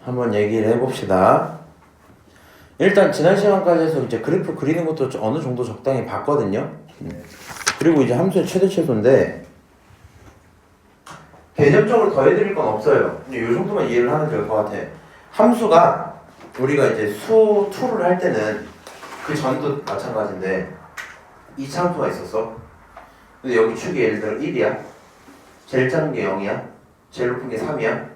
한번 얘기를 해봅시다. 일단 지난 시간까지 해서 이제 그래프 그리는 것도 어느 정도 적당히 봤거든요. 그리고 이제 함수의 최대 최소인데 개념적으로 더해드릴 건 없어요. 이 정도만 이해를 하면 될 것 같아. 함수가 우리가 이제 수 2를 할 때는 그 전도 마찬가지인데 2차 함수가 있었어. 근데 여기 축이 예를 들어 1이야. 제일 작은 게 0이야. 제일 높은 게 3이야.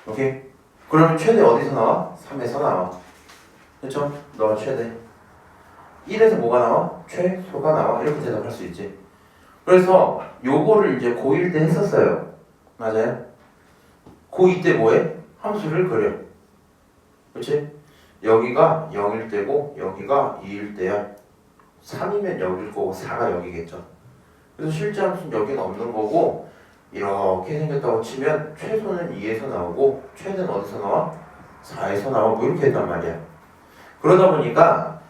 오케이? 그러면 최대 어디서 나와? 3에서 나와. 그렇죠? 너가 최대. 1에서 뭐가 나와? 최소가 나와. 이렇게 대답할 수 있지. 그래서 요거를 이제 고1 때 했었어요. 맞아요? 고2 때 뭐해? 함수를 그려. 그렇지? 여기가 0일 때고 여기가 2일 때야. 3이면 여기일 거고 4가 여기겠죠. 그래서 실제 함수는 여기는 없는 거고 이렇게 생겼다고 치면 최소는 2에서 나오고 최대는 어디서 나와? 4에서 나와. 뭐 이렇게 했단 말이야. 그러다 보니까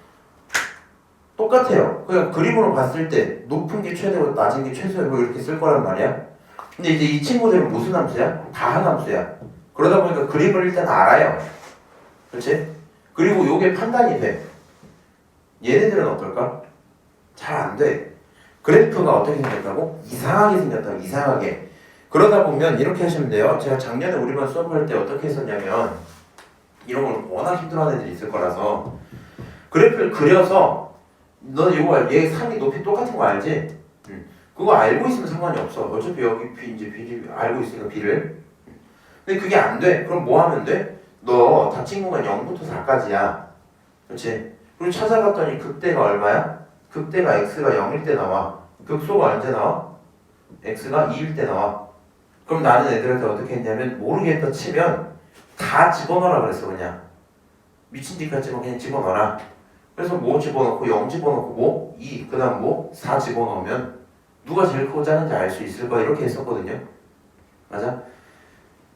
똑같아요. 그냥 그림으로 봤을 때 높은 게 최대고 낮은 게 최소야. 뭐 이렇게 쓸 거란 말이야. 근데 이제 이 친구들은 무슨 함수야? 다한 함수야. 그러다 보니까 그림을 일단 알아요. 그렇지? 그리고 요게 판단이 돼. 얘네들은 어떨까? 잘 안 돼. 그래프가 어떻게 생겼다고? 이상하게 생겼다고. 이상하게. 그러다 보면 이렇게 하시면 돼요. 제가 작년에 우리반 수업할 때 어떻게 했었냐면 이런 걸 워낙 힘들어하는 애들이 있을 거라서 그래프를 그려서 너 이거 얘 3이 높이 똑같은 거 알지? 그거 알고 있으면 상관이 없어. 어차피 여기 B 이제 B를 알고 있으니까 B를. 근데 그게 안 돼. 그럼 뭐 하면 돼? 너 닫힌 공간 0부터 4까지야. 그렇지? 그리고 찾아봤더니 극대가 얼마야? 극대가 x가 0일 때 나와. 극소가 언제 나와? x가 2일 때 나와. 그럼 나는 애들한테 어떻게 했냐면 모르겠다 치면 다 집어넣으라 그랬어. 그냥 미친 듯까지만 그냥 집어넣어라. 그래서 뭐 집어넣고 0 집어넣고 뭐 2, 그 다음 뭐 4 집어넣으면 누가 제일 크고 작은지 알 수 있을 거야. 이렇게 했었거든요. 맞아?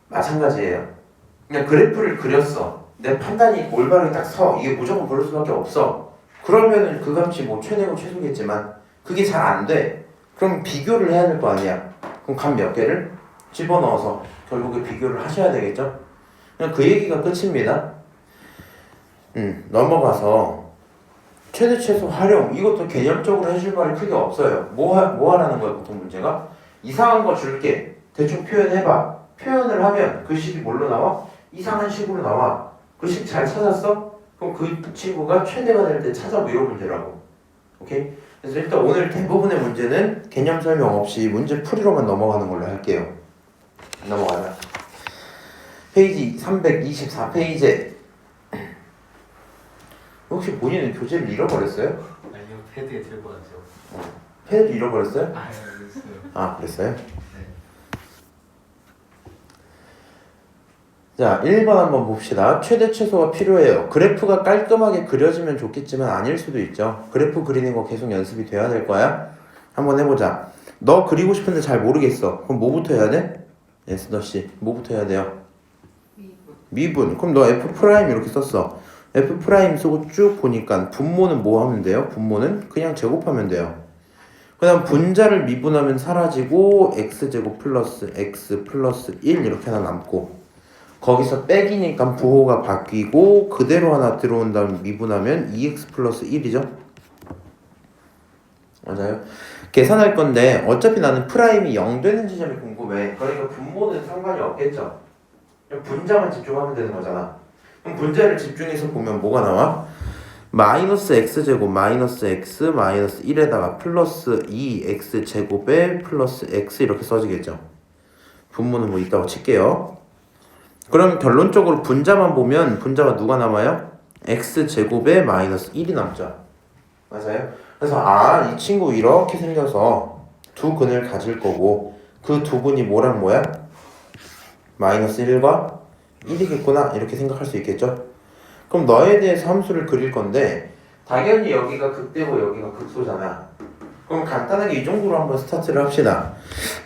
마찬가지예요. 그냥 그래프를 그렸어. 내 판단이 올바르게 딱 서. 이게 무조건 그럴 수밖에 없어. 그러면은 그 값이 뭐 최대고 최소겠지만 그게 잘 안 돼. 그럼 비교를 해야 될 거 아니야. 그럼 값 몇 개를 집어넣어서 결국에 비교를 하셔야 되겠죠. 그냥 그 얘기가 끝입니다. 넘어가서 최대 최소 활용. 이것도 개념적으로 해줄 말이 크게 없어요. 뭐 하라는 거야 보통 문제가? 이상한 거 줄게. 대충 표현해봐. 표현을 하면 그 식이 뭘로 나와? 이상한 식으로 나와. 그 식 잘 찾았어? 그럼 그 친구가 최대가 될 때 찾아보 이런 문제라고. 오케이? 그래서 일단 오늘 대부분의 문제는 개념 설명 없이 문제 풀이로만 넘어가는 걸로 할게요. 넘어가자. 페이지 324페이지. 혹시 본인은 교재를 잃어버렸어요? 아니요, 패드에 들고 왔죠. 패드 잃어버렸어요? 아, 알겠어요. 아, 그랬어요? 네. 자, 1번 한번 봅시다. 최대 최소가 필요해요. 그래프가 깔끔하게 그려지면 좋겠지만 아닐 수도 있죠. 그래프 그리는 거 계속 연습이 돼야 될 거야. 한번 해보자. 너 그리고 싶은데 잘 모르겠어. 그럼 뭐부터 해야 돼? 에스더씨, 뭐부터 해야 돼요? 미분. 그럼 너 F 프라임 이렇게 썼어. F 프라임 쓰고 쭉 보니까 분모는 뭐 하면 돼요? 분모는 그냥 제곱하면 돼요. 그 다음 분자를 미분하면 사라지고 x제곱 플러스 x 플러스 1 이렇게 하나 남고 거기서 빼기니까 부호가 바뀌고 그대로 하나 들어온 다음 미분하면 2x 플러스 1이죠. 맞아요. 계산할 건데 어차피 나는 프라임이 0 되는 지점이 궁금해. 그러니까 분모는 상관이 없겠죠. 분자만 집중하면 되는 거잖아. 그럼 분자를 집중해서 보면 뭐가 나와? 마이너스 x제곱 마이너스 x 마이너스 1에다가 플러스 2x제곱에 플러스 x 이렇게 써지겠죠. 분모는 뭐 있다고 칠게요. 그럼 결론적으로 분자만 보면 분자가 누가 남아요? x제곱에 마이너스 1이 남죠. 맞아요? 그래서 이 친구 이렇게 생겨서 두 근을 가질 거고 그 두 근이 뭐랑 뭐야? 마이너스 1과 1이겠구나 이렇게 생각할 수 있겠죠? 그럼 너에 대해서 함수를 그릴 건데 당연히 여기가 극대고 여기가 극소잖아. 그럼 간단하게 이 정도로 한번 스타트를 합시다.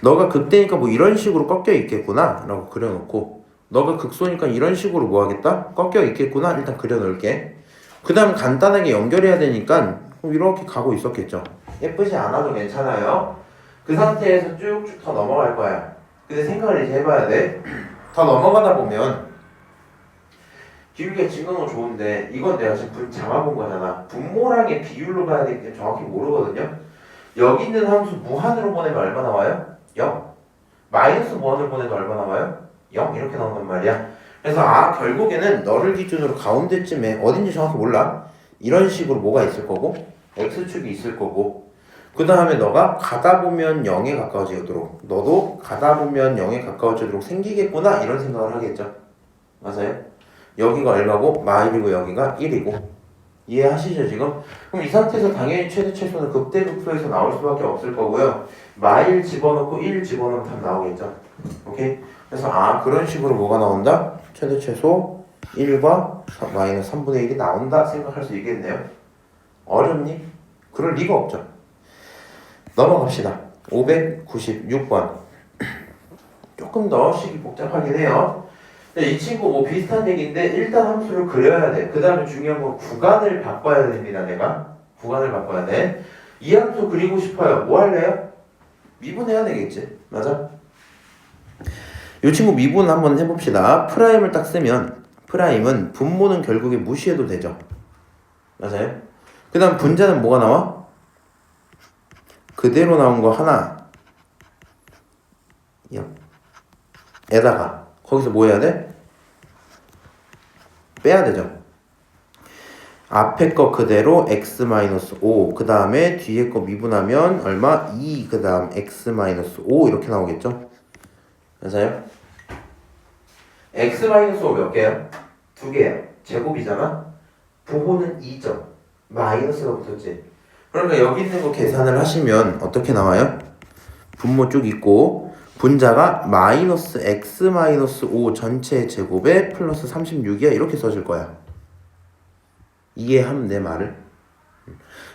너가 극대니까 뭐 이런 식으로 꺾여 있겠구나 라고 그려놓고 너가 극소니까 이런 식으로 뭐 하겠다? 꺾여 있겠구나 일단 그려놓을게. 그 다음 간단하게 연결해야 되니까 이렇게 가고 있었겠죠. 예쁘지 않아도 괜찮아요. 그 상태에서 쭉쭉 더 넘어갈 거야. 근데 생각을 이제 해봐야 돼. 더 넘어가다 보면 기울기가 찍는 건 좋은데 이건 내가 지금 잡아본 거잖아. 분모랑의 비율로 봐야 되기 때문에 정확히 모르거든요. 여기 있는 함수 무한으로 보내면 얼마 나와요? 0. 마이너스 무한으로 보내도 얼마 나와요? 0 이렇게 나온단 말이야. 그래서 결국에는 너를 기준으로 가운데쯤에 어딘지 정확히 몰라. 이런 식으로 뭐가 있을 거고 x축이 있을 거고 그 다음에 너가 가다 보면 0에 가까워지도록 너도 가다 보면 0에 가까워지도록 생기겠구나 이런 생각을 하겠죠. 맞아요? 여기가 얼마고 마일이고 여기가 1이고 이해하시죠 지금? 그럼 이 상태에서 당연히 최대 최소는 극대극소에서 나올 수밖에 없을 거고요. 마일 집어넣고 1 집어넣으면 답 나오겠죠. 오케이? 그래서 그런 식으로 뭐가 나온다? 최대 최소 1과 마이너스 3분의 1이 나온다 생각할 수 있겠네요. 어렵니? 그럴 리가 없죠. 넘어갑시다. 596번. 조금 더 식이 복잡하긴 해요. 이 친구 뭐 비슷한 얘기인데 일단 함수를 그려야 돼. 그 다음에 중요한 건 구간을 바꿔야 됩니다. 내가 구간을 바꿔야 돼. 이 함수 그리고 싶어요. 뭐 할래요? 미분해야 되겠지. 맞아? 이 친구 미분 한번 해봅시다. 프라임을 딱 쓰면 프라임은 분모는 결국에 무시해도 되죠. 맞아요? 그 다음 분자는 뭐가 나와? 그대로 나온 거 하나 에다가 거기서 뭐 해야 돼? 빼야 되죠. 앞에 거 그대로 x-5 그 다음에 뒤에 거 미분하면 얼마? 2 그 다음 x-5 이렇게 나오겠죠. 맞아요? x-5 몇 개야? 2개야. 제곱이잖아. 부호는 2점. 마이너스가 붙었지. 그러니까 여기 있는 거 계산을 하시면 어떻게 나와요? 분모 쭉 있고 분자가 마이너스 x-5 전체 제곱에 플러스 36이야 이렇게 써줄 거야. 이해하면 내 말을.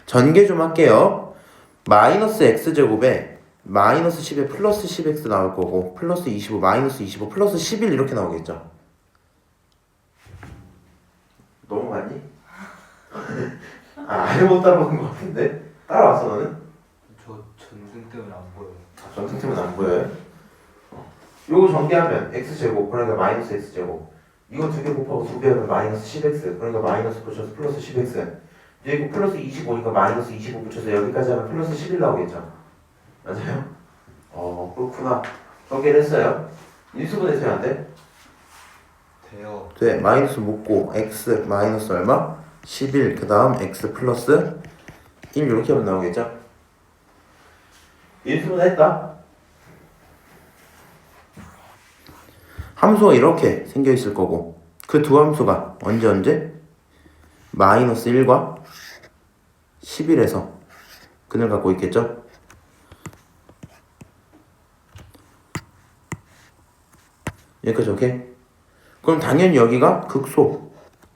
전개 좀 할게요. 마이너스 x제곱에 마이너스 10에 플러스 10x 나올 거고 플러스 25 마이너스 25 플러스 11 이렇게 나오겠죠. 너무 많니? 아예 못 따라오는 것 같은데? 따라왔어 너는? 저 전등 때문에 안 보여요. 전등 때문에 안 보여요? 요거 전개하면 x제곱 그러니까 마이너스 x제곱 이거 두 개 곱하고 두 배 하면 마이너스 10x 그러니까 마이너스 붙여서 플러스 10x 이거 플러스 25니까 마이너스 25 붙여서 여기까지 하면 플러스 11 나오겠죠. 맞아요? 그렇구나. 전개를 했어요. 인수분해서야 안 돼? 돼요. 돼. 마이너스 묶고 x 마이너스 얼마? 11 그 다음 x 플러스 1 이렇게 하면 나오겠죠. 인수분해 했다. 함수가 이렇게 생겨 있을 거고 그 두 함수가 언제? 마이너스 1과 11에서 근을 갖고 있겠죠. 여기까지 오케이? 그럼 당연히 여기가 극소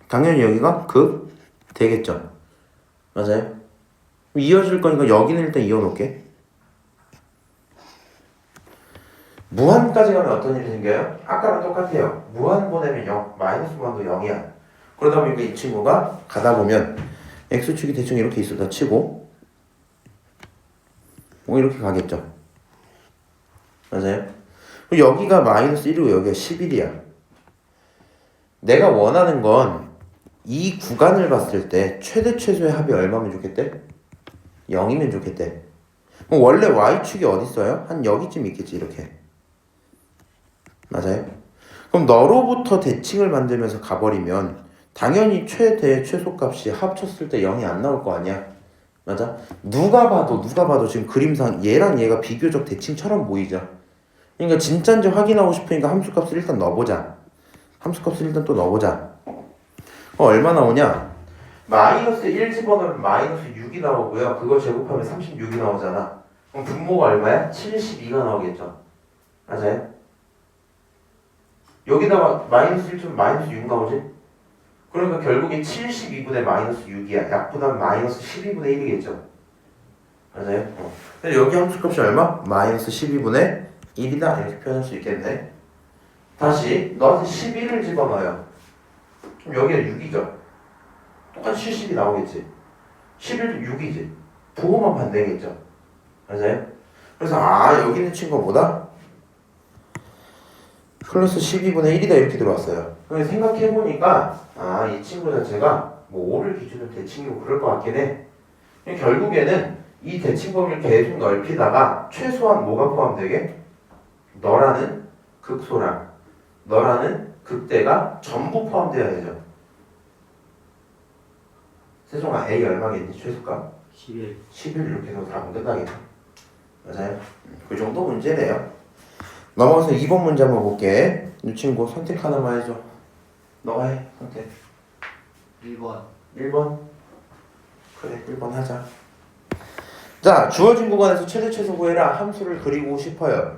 당연히 여기가 극 되겠죠. 맞아요? 이어질 거니까 여기는 일단 이어놓을게. 무한까지 가면 어떤 일이 생겨요? 아까랑 똑같아요. 무한 보내면 0, 마이너스 무한도 0이야. 그러다 보니까 이 친구가 가다 보면 x축이 대충 이렇게 있었다 치고 이렇게 가겠죠. 맞아요? 여기가 마이너스 1이고 여기가 11이야. 내가 원하는 건 이 구간을 봤을 때 최대 최소의 합이 얼마면 좋겠대? 0이면 좋겠대. 그럼 원래 y축이 어디 있어요? 한 여기쯤 있겠지 이렇게. 맞아요? 그럼 너로부터 대칭을 만들면서 가버리면 당연히 최대 최소값이 합쳤을 때 0이 안 나올 거 아니야. 맞아? 누가 봐도 지금 그림상 얘랑 얘가 비교적 대칭처럼 보이죠. 그러니까 진짜인지 확인하고 싶으니까 함수값을 일단 넣어보자. 함수값을 일단 또 넣어보자. 얼마 나오냐? 마이너스 1 집어넣으면 마이너스 6이 나오고요. 그거 제곱하면 36이 나오잖아. 그럼 분모가 얼마야? 72가 나오겠죠. 맞아요? 여기다가 마이너스 1 주면 마이너스 6 나오지? 그러니까 결국에 72분의 마이너스 6이야. 약분하면 마이너스 12분의 1이겠죠. 맞아요? 근데 여기 함수값이 얼마? 마이너스 12분의 1이다. 이렇게 표현할 수 있겠네. 다시 너한테 11을 집어넣어요. 그럼 여기가 6이죠. 똑같이 70이 나오겠지. 11도 6이지. 부호만 반대겠죠. 맞아요? 그래서 여기 있는 친구가 뭐다? 플러스 12분의 1이다 이렇게 들어왔어요. 그래서 생각해보니까 이 친구 자체가 뭐 5를 기준으로 대칭이고 그럴 것 같긴 해. 결국에는 이 대칭 범위를 계속 넓히다가 최소한 뭐가 포함되게? 너라는 극소랑 너라는 극대가 전부 포함되어야 되죠. 세종아 A 얼마겠니? 최소값? 11. 11 이렇게 해서 답은 끝나겠네. 맞아요. 그 정도 문제네요. 넘어가서 2번 문제 한번 볼게. 이 친구 선택 하나만 해줘. 너가 해. 선택. 1번. 1번. 그래 1번 하자. 자, 주어진 구간에서 최대 최소 구해라. 함수를 그리고 싶어요.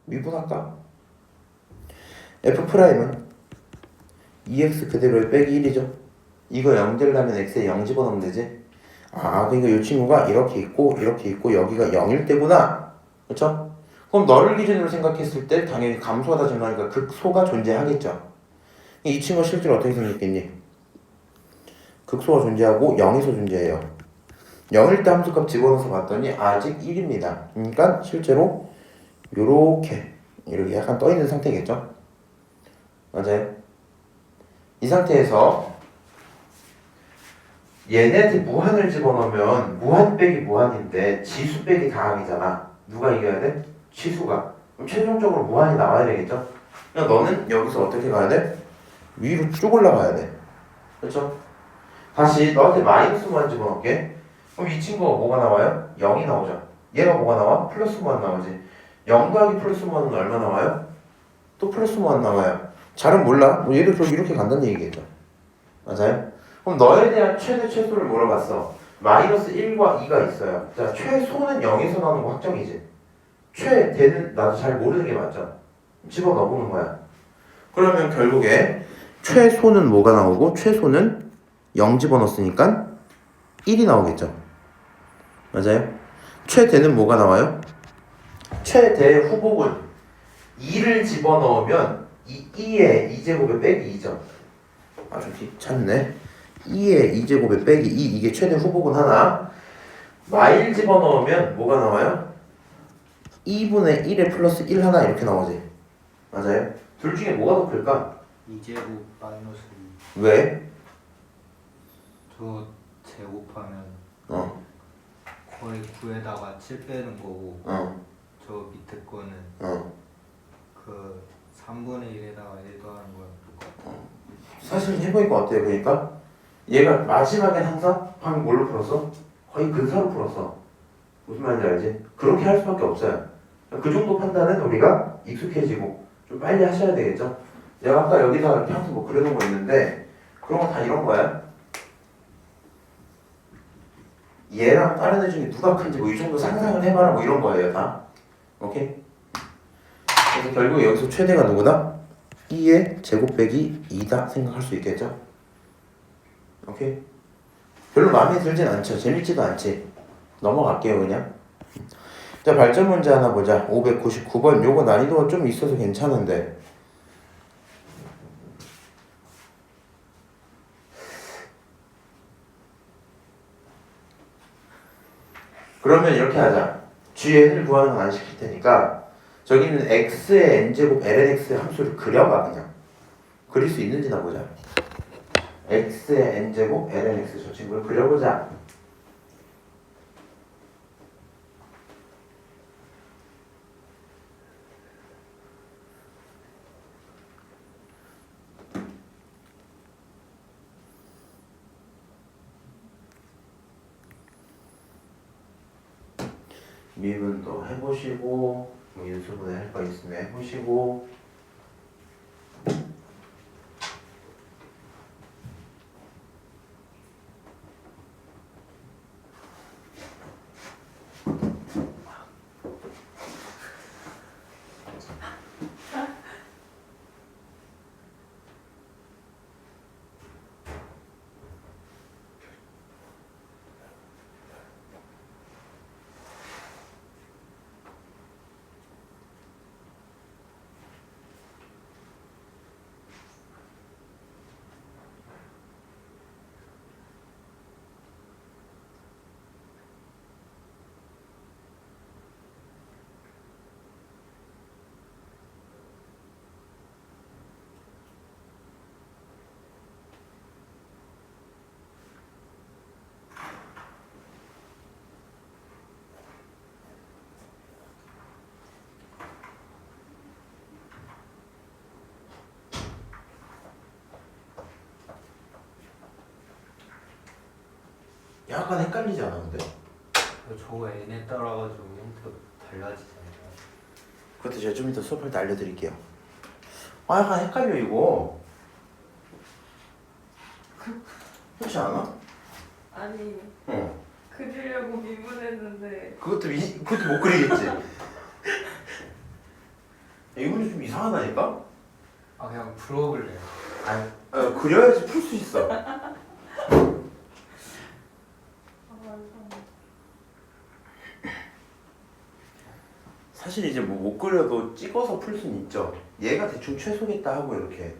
미분할까? F'은 2x 그대로에 빼기 1이죠. 이거 0 되려면 x에 0 집어넣으면 되지. 그러니까 이 친구가 이렇게 있고 여기가 0일 때구나. 그렇죠? 그럼 너를 기준으로 생각했을 때 당연히 감소하다 증가하니까 극소가 존재하겠죠. 이 친구가 실제로 어떻게 생겼겠니? 극소가 존재하고 0에서 존재해요. 0일 때 함수값 집어넣어서 봤더니 아직 1입니다. 그러니까 실제로 이렇게 약간 떠있는 상태겠죠? 맞아요? 이 상태에서 얘네한테 무한을 집어넣으면 무한 빼기 무한인데 지수 빼기 다항이잖아. 누가 이겨야 돼? 치수가. 그럼 최종적으로 무한이 나와야 되겠죠? 그러니까 너는 여기서 어떻게 가야 돼? 위로 쭉 올라가야 돼. 그렇죠? 다시 너한테 마이너스 무한 집어넣을게. 그럼 이 친구가 뭐가 나와요? 0이 나오죠. 얘가 뭐가 나와? 플러스 무한 나오지. 0 더하기 플러스 무한은 얼마 나와요? 또 플러스 무한 나와요. 잘은 몰라. 뭐 얘도 좀 이렇게 간다는 얘기겠죠. 맞아요? 그럼 너에 대한 최대 최소를 물어봤어. 마이너스 1과 2가 있어요. 자, 최소는 0에서 나오는 거 확정이지. 최대는 나도 잘 모르는 게 맞죠. 집어넣어보는 거야. 그러면 결국에 최소는 뭐가 나오고 최소는 0 집어넣었으니까 1이 나오겠죠. 맞아요? 최대는 뭐가 나와요? 최대의 후복은 2를 집어넣으면 2의 2제곱에 빼기 2죠. 좀 귀찮네. 2의 2제곱에 빼기 2 이게 최대 후복은 하나. 마일 집어넣으면 뭐가 나와요? 2분의 1에 플러스 1 하나 이렇게 나오지. 맞아요? 둘 중에 뭐가 더 클까? 2제곱 마이너스 2. 왜? 저 제곱하면 어. 거의 9에다가 7 빼는 거고 저 밑에 거는 그 3분의 1에다가 1 더하는 거랑 똑같아. 사실 해보니까 어때요? 그러니까 얘가 마지막엔 항상 방금 뭘로 풀었어? 거의 근사로 풀었어. 무슨 말인지 알지? 그렇게 할 수밖에 없어요. 그 정도 판단은 우리가 익숙해지고 좀 빨리 하셔야 되겠죠? 내가 아까 여기다 이렇게 항상 뭐 그려놓은 거 있는데 그런 거 다 이런 거야. 얘랑 다른 애 중에 누가 큰지 뭐 이 정도 상상을 해봐라 뭐 이런 거예요 다. 오케이? 그래서 결국 여기서 최대가 누구다? 2의 제곱 빼기 2다 생각할 수 있겠죠? 오케이? 별로 마음에 들진 않죠. 재밌지도 않지. 넘어갈게요 그냥. 자, 발전 문제 하나 보자. 599번. 요거 난이도가 좀 있어서 괜찮은데. 그러면 이렇게 하자. GN을 구하는 건 안 시킬 테니까 저기 있는 x의 n제곱 lnx의 함수를 그려봐 그냥. 그릴 수 있는지나 보자. x의 n제곱 lnx 저 친구를 그려보자. 미분도 해보시고 뭐 인수분해 할 거 있으면 해보시고 약간 헷갈리지 않아 근데? 저거 n에 따라가지고 형태가 달라지잖아요. 그것도 제가 좀 이따 수업할 때 알려드릴게요. 아 약간 헷갈려 이거. 그렇지 않아? 아니 어. 그리려고 미분했는데 그것도 못 그리겠지. 이건 좀 이상하다니까? 아 그냥 풀어볼래요. 아니 그려야지 풀 수 있어. 아 맞아. 사실 이제 뭐 못 그려도 찍어서 풀 수는 있죠. 얘가 대충 최소겠다 하고 이렇게.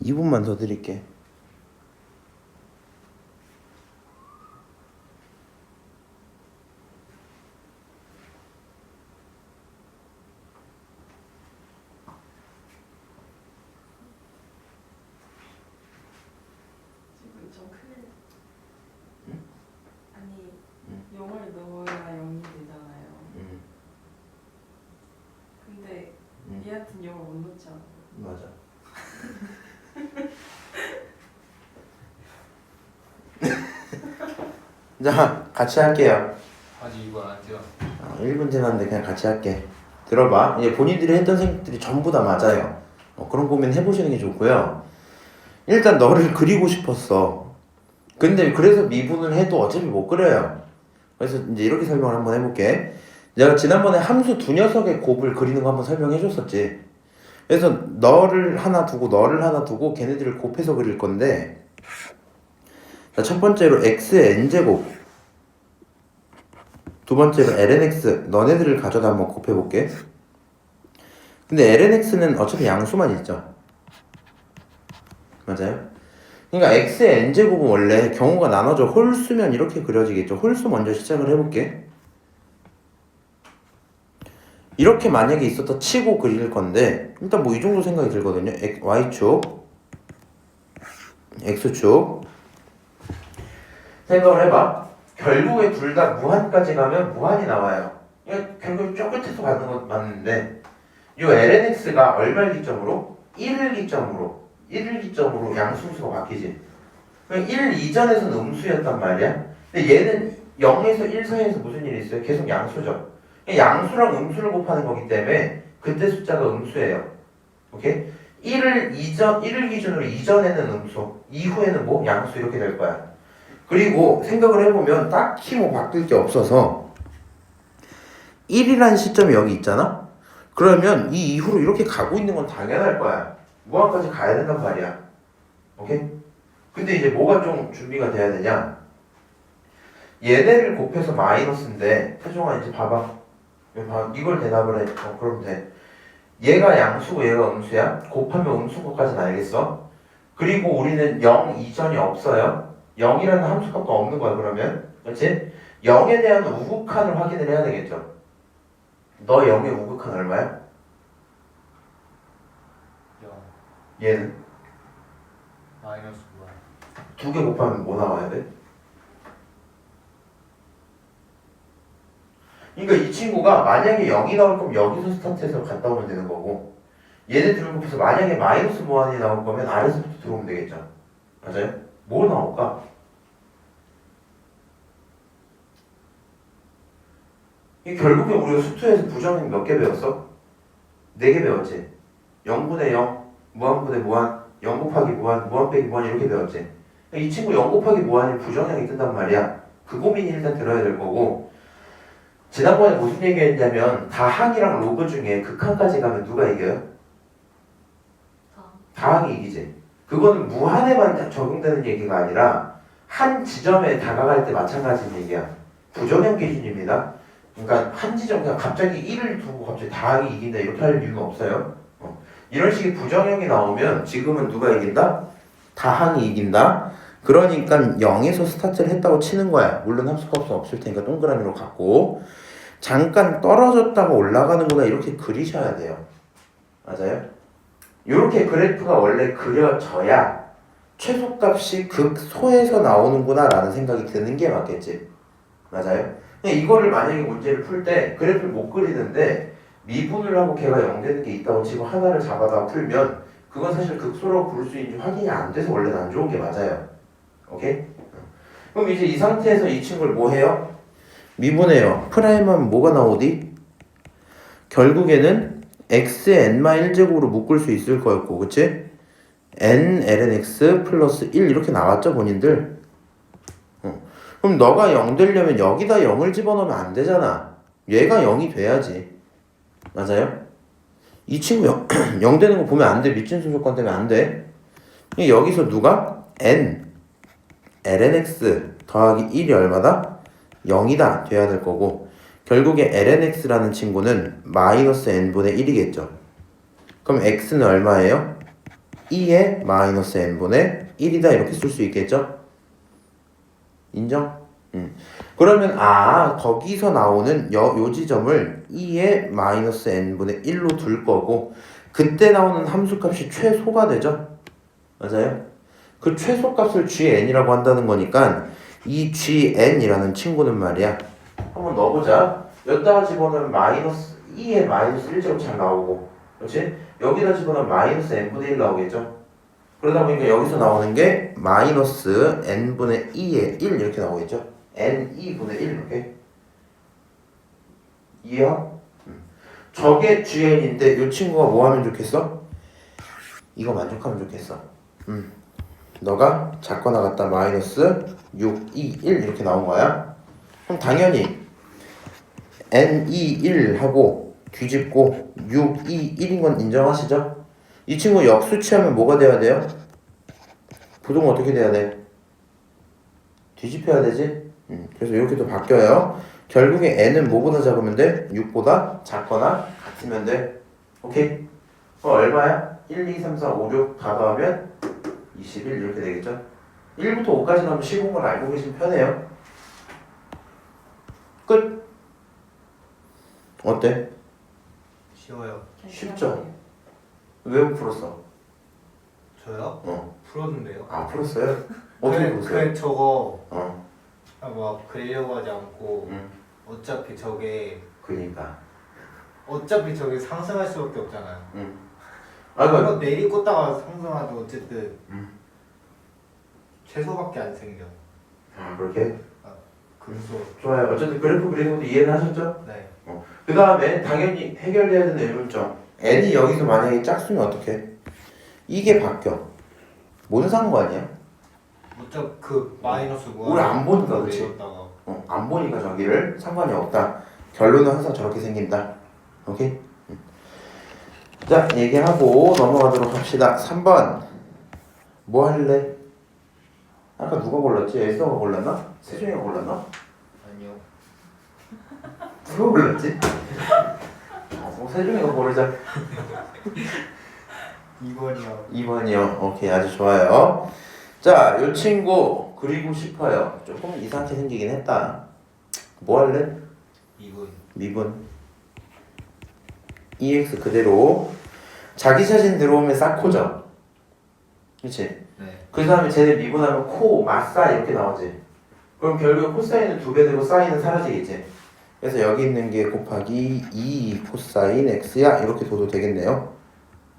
(2분만) 더 드릴게. 지금 좀 큰일. 응? 아니 응. 0을 넣어야 0이 되잖아요. 근데 얘한테는 0을 못 넣지 않아. 맞아. 자, 같이 할게요. 아직 이거 안 돼요. 1분 지났는데 그냥 같이 할게. 들어봐. 이제 본인들이 했던 생각들이 전부 다 맞아요. 그런 고민 해보시는 게 좋고요. 일단 너를 그리고 싶었어. 근데 그래서 미분을 해도 어차피 못 그려요. 그래서 이제 이렇게 설명을 한번 해볼게. 내가 지난번에 함수 두 녀석의 곱을 그리는 거 한번 설명해 줬었지. 그래서 너를 하나 두고 너를 하나 두고 걔네들을 곱해서 그릴 건데, 자, 첫 번째로 x의 n제곱, 두 번째로 lnx, 너네들을 가져다 한번 곱해볼게. 근데 lnx는 어차피 양수만 있죠. 맞아요? 그러니까 x의 n제곱은 원래 경우가 나눠져 홀수면 이렇게 그려지겠죠. 홀수 먼저 시작을 해볼게. 이렇게 만약에 있었다 치고 그릴 건데, 일단 뭐 이 정도 생각이 들거든요. y축, x축. 생각을 해봐. 결국에 둘 다 무한까지 가면 무한이 나와요. 이거 결국 저 끝에서 가는 건 맞는데, 이 lnx가 얼마를 기점으로? 1을 기점으로 양수수가 바뀌지. 1 이전에서는 음수였단 말이야. 근데 얘는 0에서 1 사이에서 무슨 일이 있어요? 계속 양수죠. 양수랑 음수를 곱하는 거기 때문에 그때 숫자가 음수예요. 오케이? 1을 기준으로 이전에는 음수, 이후에는 뭐? 양수 이렇게 될 거야. 그리고 생각을 해보면 딱히 뭐 바뀔 게 없어서 1이라는 시점이 여기 있잖아? 그러면 이 이후로 이렇게 가고 있는 건 당연할 거야. 무한까지 가야 된단 말이야. 오케이? 근데 이제 뭐가 좀 준비가 돼야 되냐? 얘네를 곱해서 마이너스인데, 태종아 이제 봐봐. 이걸 대답을 해. 그럼 돼. 얘가 양수고 얘가 음수야. 곱하면 음수인 것까지는 알겠어. 그리고 우리는 0 이전이 없어요. 0이라는 함수값도 없는 거야 그러면. 그렇지? 0에 대한 우극한을 확인을 해야 되겠죠. 너 0의 우극한 얼마야? 0 얘는? 마이너스 1. 두 개 곱하면 뭐 나와야 돼? 그러니까 이 친구가 만약에 0이 나올 거면 여기서 스타트해서 갔다 오면 되는 거고, 얘네 둘을 곱해서 만약에 마이너스 무한이 나올 거면 아래서부터 들어오면 되겠죠. 맞아요? 뭐 나올까? 이 결국에 우리가 수투에서 부정행 몇 개 배웠어? 4개 배웠지. 0분의 0, 무한분의 무한, 0 곱하기 무한, 무한 빼기 무한 이렇게 배웠지. 이 친구 0 곱하기 무한이 부정행이 뜬단 말이야. 그 고민이 일단 들어야 될 거고, 지난번에 무슨 얘기했냐면 다항이랑 로그 중에 극한까지 가면 누가 이겨요? 다항이 이기지. 그거는 무한에만 적용되는 얘기가 아니라 한 지점에 다가갈 때 마찬가지인 얘기야. 부정형 기준입니다. 그러니까 한 지점 그냥 갑자기 1을 두고 갑자기 다항이 이긴다 이렇게 할 이유는 없어요. 이런 식의 부정형이 나오면 지금은 누가 이긴다? 다항이 이긴다. 그러니까 0에서 스타트를 했다고 치는 거야. 물론 함수값은 없을 테니까 동그라미로 갖고 잠깐 떨어졌다가 올라가는구나 이렇게 그리셔야 돼요. 맞아요? 이렇게 그래프가 원래 그려져야 최소값이 극소에서 나오는구나 라는 생각이 드는 게 맞겠지. 맞아요? 이거를 만약에 문제를 풀 때 그래프를 못 그리는데 미분을 하고 걔가 0 되는 게 있다고 치고 하나를 잡아다 풀면 그건 사실 극소라고 부를 수 있는지 확인이 안 돼서 원래는 안 좋은 게 맞아요. 오케이? 그럼 이제 이 상태에서 이 친구를 뭐 해요? 미분해요. 프라임하면 뭐가 나오디? 결국에는 xn-1제곱으로 묶을 수 있을 거였고, 그치? n ln x 플러스 1 이렇게 나왔죠, 본인들? 그럼 너가 0 되려면 여기다 0을 집어넣으면 안 되잖아. 얘가 0이 돼야지. 맞아요? 이 친구 0 되는 거 보면 안 돼. 미친수 조건 때문에 안 돼. 여기서 누가? n ln x 더하기 1이 얼마다? 0이다 돼야 될 거고, 결국에 ln x라는 친구는 마이너스 n분의 1이겠죠. 그럼 x는 얼마예요? 2의 마이너스 n분의 1이다 이렇게 쓸 수 있겠죠? 인정? 그러면 거기서 나오는 요 지점을 2의 마이너스 n분의 1로 둘 거고, 그때 나오는 함수값이 최소가 되죠? 맞아요? 그 최소값을 gn이라고 한다는 거니까 이 gn이라는 친구는 말이야, 한번 넣어보자. 여기다가 집어넣으면 마이너스 2의 마이너스 1제곱 잘 나오고, 그렇지? 여기다 집어넣으면 마이너스 n분의 1 나오겠죠? 그러다 보니까 여기서 나오는 게 마이너스 n분의 2의 1 이렇게 나오겠죠? n2분의 1 이렇게. 이해요? 저게 gn인데 이 친구가 뭐 하면 좋겠어? 이거 만족하면 좋겠어. 너가 작거나 같다 마이너스 6, 2, 1 이렇게 나온 거야. 그럼 당연히 n, 2, 1 하고 뒤집고 6, 2, 1인 건 인정하시죠? 이 친구 역수치하면 뭐가 돼야 돼요? 부동은 어떻게 돼야 돼? 뒤집혀야 되지? 그래서 이렇게도 바뀌어요. 결국에 n은 뭐보다 작으면 돼? 6보다 작거나 같으면 돼. 오케이? 얼마야? 1, 2, 3, 4, 5, 6 다 더하면 21 이렇게 되겠죠? 1부터 5까지 나오면 15인 걸 알고 계시면 편해요. 끝! 어때? 쉬워요. 쉽죠? 왜 못 풀었어? 저요? 풀었는데요. 풀었어요? 어떻게 풀었어요? 그래 저거 어, 막 그리려고 하지 않고 어차피 저게 상승할 수밖에 없잖아요. 이거 내리꽂다가 상승하도 어쨌든 최소밖에 안 생겨. 그렇게? 그래서 좋아요. 어쨌든 그래프 그리는 것도 이해는 하셨죠? 네. 그 다음에 당연히 해결해야 되는 의문점. n이 여기서 만약에 짝수면 어떡해? 이게 바뀌어. 뭔 상관이야? 어차피 그 마이너스 우리 안 보니까, 그치? 내렸다가 안 보니까 저기를 상관이 없다. 결론은 항상 저렇게 생긴다. 오케이? 자, 얘기하고 넘어가도록 합시다. 3번. 뭐 할래? 아까 누가 골랐지? 에스더가 골랐나? 세종이가 골랐나? 아니요. 누가 골랐지? 세종이가 고르자. 2번이요. 2번이요. 오케이, 아주 좋아요. 자, 이 친구 그리고 싶어요. 조금 이상하게 생기긴 했다. 뭐 할래? 2번. 미분. EX 그대로. 자기 사진 들어오면 싹코죠. 그치? 네. 그 다음에 쟤네 미분하면 코, 마사 이렇게 나오지. 그럼 결국 코사인은 2배 되고 사인은 사라지겠지. 그래서 여기 있는 게 곱하기 2 코사인 x야 이렇게 둬도 되겠네요.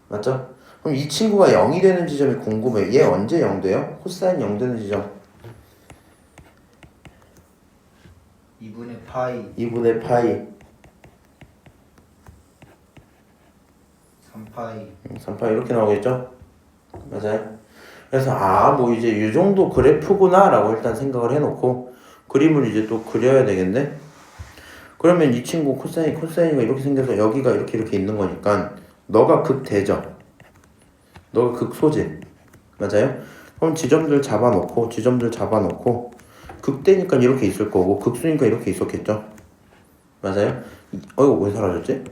맞죠? 그럼 이 친구가 0이 되는 지점이 궁금해. 얘 언제 0 돼요? 코사인 0 되는 지점 2분의 파이 2분의 파이 3파이 3파이 이렇게 나오겠죠? 맞아요. 그래서 뭐 이제 이 정도 그래프구나 라고 일단 생각을 해놓고 그림을 이제 또 그려야 되겠네. 그러면 이 친구 코사인이 이렇게 생겨서 여기가 이렇게 있는 거니까 너가 극대죠. 너가 극소지. 맞아요? 그럼 지점들 잡아놓고 극대니까 이렇게 있을 거고 극수니까 이렇게 있었겠죠. 맞아요? 이거 왜 사라졌지?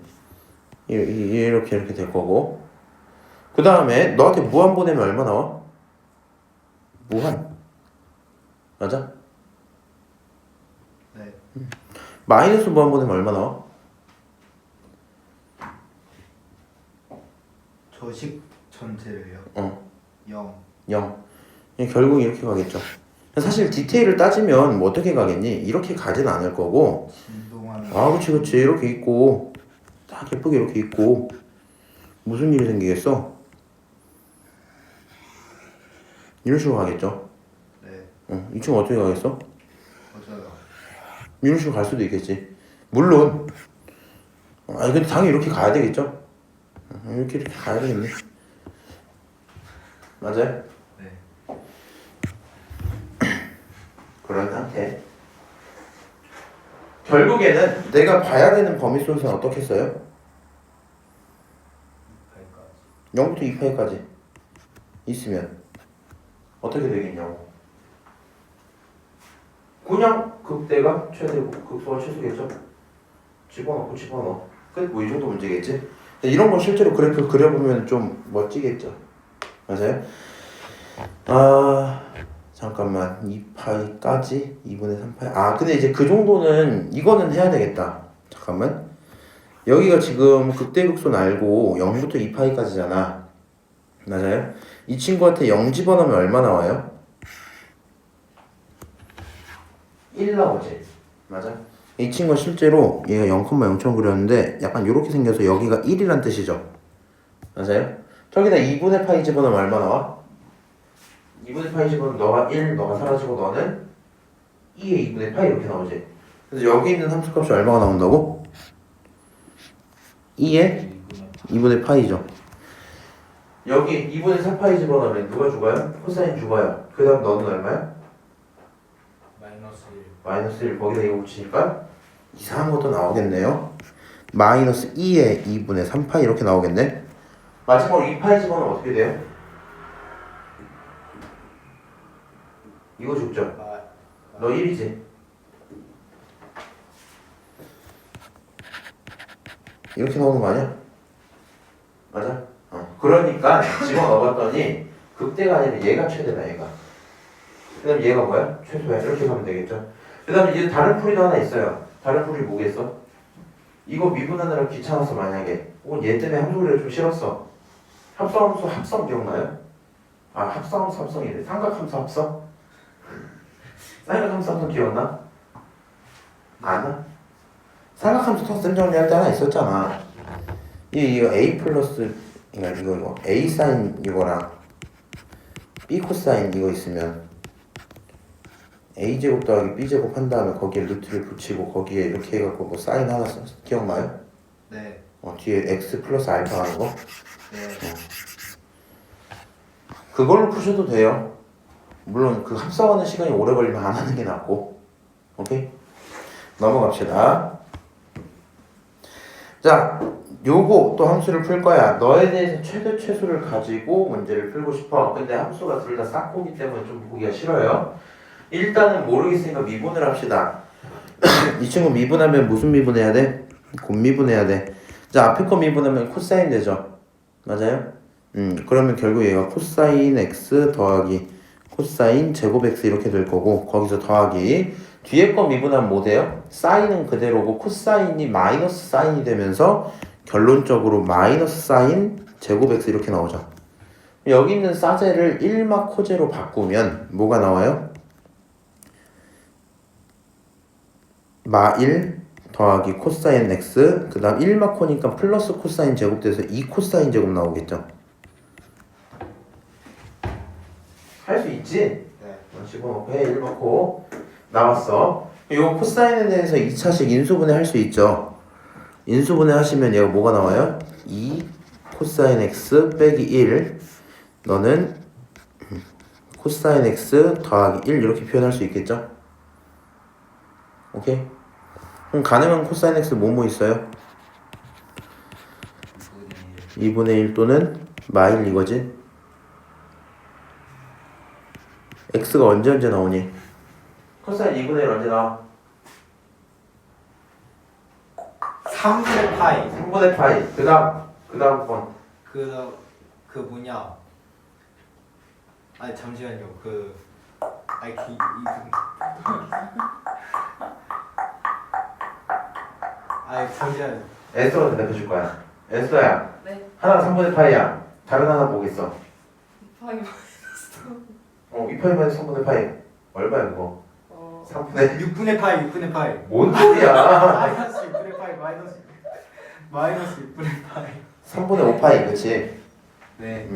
이렇게 될 거고 그 다음에 너한테 무한 보내면 얼마 나와? 무한. 맞아? 네. 마이너스 무한 보내면 얼마 나와? 저식 전체를요? 0. 0. 결국 이렇게 가겠죠. 사실 디테일을 따지면 뭐 어떻게 가겠니? 이렇게 가진 않을 거고 진동하는 그치 이렇게 있고 딱 예쁘게 이렇게 있고 무슨 일이 생기겠어? 이런 식으로 가겠죠. 네. 이 친구 어떻게 가겠어? 맞아요. 이런 식으로 갈 수도 있겠지. 물론 근데 당연히 이렇게 가야 되겠죠. 이렇게 가야 되겠네. 맞아요? 네. 그런 상태. 결국에는 내가 봐야 되는 범위 속에서는 어떻게 써요? 0부터 2파이까지 있으면 어떻게 되겠냐고. 그냥 극대가 최대고 극소가 최소겠죠. 집어넣고 집어넣어. 끝. 뭐 이 정도 문제겠지. 이런 거 실제로 그래프 그려보면 좀 멋지겠죠. 맞아요? 잠깐만 2파이까지 2분의 3파이. 근데 이제 그 정도는 이거는 해야 되겠다. 잠깐만. 여기가 지금 극대극소는 알고 0부터 2파이까지잖아. 맞아요? 이 친구한테 0 집어넣으면 얼마 나와요? 1 나오지. 맞아? 이 친구가 실제로 얘가 0,0처럼 그렸는데 약간 이렇게 생겨서 여기가 1이란 뜻이죠. 맞아요? 저기다 2분의 파이 집어넣으면 얼마 나와? 2분의 파이 집어넣으면 너가 1, 너가 사라지고 너는 2의 2분의 파이 이렇게 나오지. 그래서 여기 있는 함수값이 얼마가 나온다고? 2의 2분의 파이죠. 여기 2분의 4파이 집어넣으면 누가 죽어요? 코사인 죽어요. 그 다음 너는 얼마야? 마이너스 1. 거기다 이거 붙이니까 이상한 것도 나오겠네요. 마이너스 2의 2분의 3파이 이렇게 나오겠네. 마지막으로 2파이 집어넣으면 어떻게 돼요? 이거 죽죠? 너 1이지? 이렇게 나오는 거 아니야? 맞아? 그러니까 집어넣어봤더니 극대가 아니라 얘가 최대다. 얘가. 그 다음에 얘가 뭐야? 최소야. 이렇게 가면 되겠죠. 그 다음에 이제 다른 풀이도 하나 있어요. 다른 풀이 뭐겠어? 이거 미분하느라 귀찮았어 만약에. 혹은 얘 때문에 함수 그리기가 좀 싫었어. 합성함수 합성 기억나요? 합성함수 합성이래. 삼각함수 합성? 삼각함수 합성 기억나? 안 나? 삼각함수 턱셈 정리할 때 하나 있었잖아. 이거 A 플러스 이거 A 사인 이거랑 B 코사인 이거 있으면 A 제곱 더하기 B 제곱 한 다음에 거기에 루트를 붙이고 거기에 이렇게 해갖고 뭐 사인 하나 써. 기억나요? 네. 뒤에 X 플러스 알파 하는 거? 네. 그걸로 푸셔도 돼요. 물론 그 합성하는 시간이 오래 걸리면 안 하는 게 낫고. 오케이? 넘어갑시다. 자, 요거 또 함수를 풀 거야. 너에 대해서 최대 최소를 가지고 문제를 풀고 싶어. 근데 함수가 둘 다 싹고기 때문에 좀 보기가 싫어요. 일단은 모르겠으니까 미분을 합시다. 이 친구 미분하면 무슨 미분해야 돼? 곱미분해야 돼. 자, 앞에 거 미분하면 코사인 되죠. 맞아요? 그러면 결국 얘가 코사인 x 더하기 코사인 제곱 x 이렇게 될 거고 거기서 더하기 뒤에 거 미분하면 뭐 돼요? 사인은 그대로고 코사인이 마이너스 사인이 되면서 결론적으로 마이너스 사인 제곱 x 이렇게 나오죠. 여기 있는 사제를 1마 코제로 바꾸면 뭐가 나와요? 마 1 더하기 코사인 x 그 다음 1마 코니까 플러스 코사인 제곱 돼서 2 코사인 제곱 나오겠죠. 할 수 있지? 네. 집어넣고 해 1마 코 나왔어. 요 코사인에 대해서 2차식 인수분해 할 수 있죠. 인수분해 하시면 얘가 뭐가 나와요? 2 코사인 x 빼기 1 너는 코사인 x 더하기 1 이렇게 표현할 수 있겠죠? 오케이? 그럼 가능한 코사인 x 뭐뭐 있어요? 2분의 1 또는 마일 이거지? x가 언제 나오니? 코사인 2분의 1 언제 나와? 3분의 파이. 3분의 파이. 그 다음 번. 그 뭐냐. 아니 잠시만요. 잠시만요. 에스터가 대답해 줄 거야. 에스터야. 네. 하나가 3분의 파이야. 다른 하나 뭐겠어? 파이 마이너스 2파이 마이너스 3분의 파이 얼마야 그거? 3분의 6분의 파이 6분의 파이 뭔 소리야? 마이너스 6분의 파이 마이너스 6분의 파이 3분의 5파이 그치? 네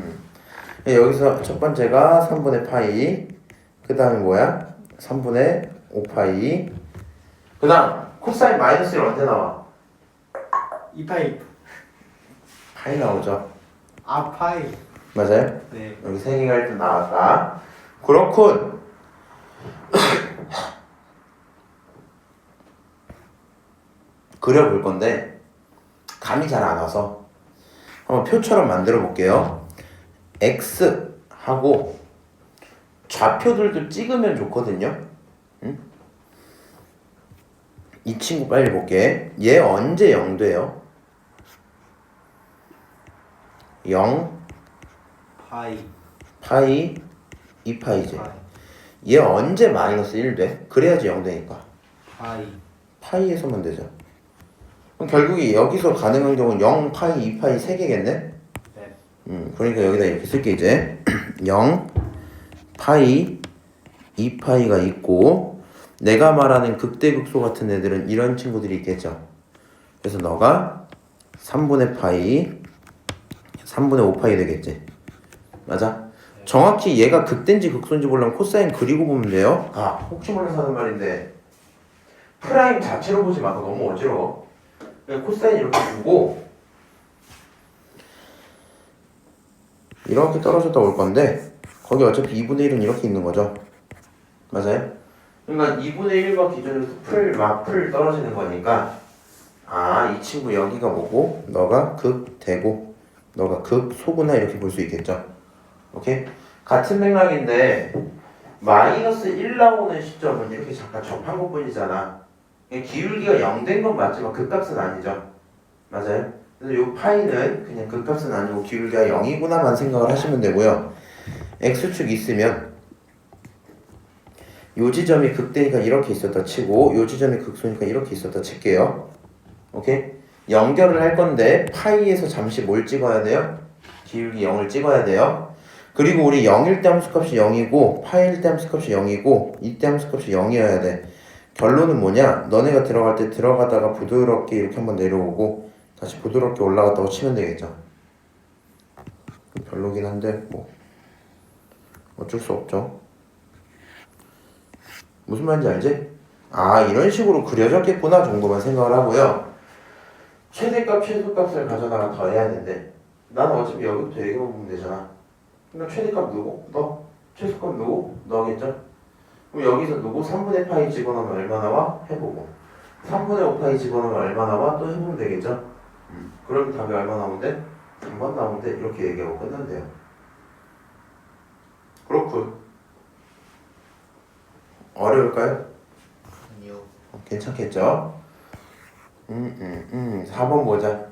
여기서 첫 번째가 3분의 파이 그 다음에 뭐야? 3분의 5파이 그 다음 코사인 마이너스 1 언제 나와? 2파이 파이 나오죠 아 파이 맞아요? 네 여기 세 개가 일단 나왔다 그렇군 그려볼 건데 감이 잘 안 와서 한번 표처럼 만들어 볼게요 X하고 좌표들도 찍으면 좋거든요 응? 이 친구 빨리 볼게 얘 언제 0 돼요? 0 파이 파이 2파이지 파이 얘 언제 마이너스 1 돼? 그래야지 0 되니까 파이 파이에서만 되죠 그럼 결국에 여기서 가능한 경우는 0 파이 2파이 3개겠네? 네 그러니까 여기다 이렇게 쓸게 이제 0 파이 2파이가 있고 내가 말하는 극대극소 같은 애들은 이런 친구들이 있겠죠 그래서 너가 3분의 파이 3분의 5파이 되겠지 맞아? 정확히 얘가 극대인지 극소인지 보려면 코사인 그리고 보면 돼요 아 혹시 몰라서 하는 말인데 프라임 자체로 보지 말고 너무 어지러워 그냥 코사인 이렇게 두고 이렇게 떨어졌다 올 건데 거기 어차피 2분의 1은 이렇게 있는 거죠 맞아요? 그러니까 2분의 1과 기준에서 풀 떨어지는 거니까 아 이 친구 여기가 뭐고 너가 극대고 너가 극소구나 이렇게 볼 수 있겠죠 오케이? 같은 맥락인데 마이너스 1 나오는 시점은 이렇게 잠깐 접한 것 뿐이잖아 기울기가 0 된 건 맞지만 극값은 아니죠 맞아요? 그래서 요 파이는 그냥 극값은 아니고 기울기가 0이구나만 생각을 하시면 되고요 X축 있으면 요 지점이 극대니까 이렇게 있었다 치고 요 지점이 극소니까 이렇게 있었다 칠게요 오케이? 연결을 할 건데 파이에서 잠시 뭘 찍어야 돼요? 기울기 0을 찍어야 돼요 그리고 우리 0일 때 함수값이 0이고 파이일 때 함수값이 0이고 이때 함수값이 0이어야 돼 결론은 뭐냐? 너네가 들어갈 때 들어가다가 부드럽게 이렇게 한번 내려오고 다시 부드럽게 올라갔다고 치면 되겠죠 별로긴 한데 뭐 어쩔 수 없죠 무슨 말인지 알지? 아 이런 식으로 그려졌겠구나 정도만 생각을 하고요 최대값 최소값을 가져다가 더해야 되는데 나는 어차피 여기부터 여기만 보면 되잖아 그러니까 최대값 누구? 너? 최소값 누구? 너겠죠? 그럼 여기서 누구? 3분의 파이 집어넣으면 얼마 나와? 해보고 3분의 5파이 집어넣으면 얼마 나와? 또 해보면 되겠죠? 그럼 답이 얼마 나오는데? 3번 나오는데 이렇게 얘기하고 끝난대요 그렇군 어려울까요? 아니요 괜찮겠죠? 4번 보자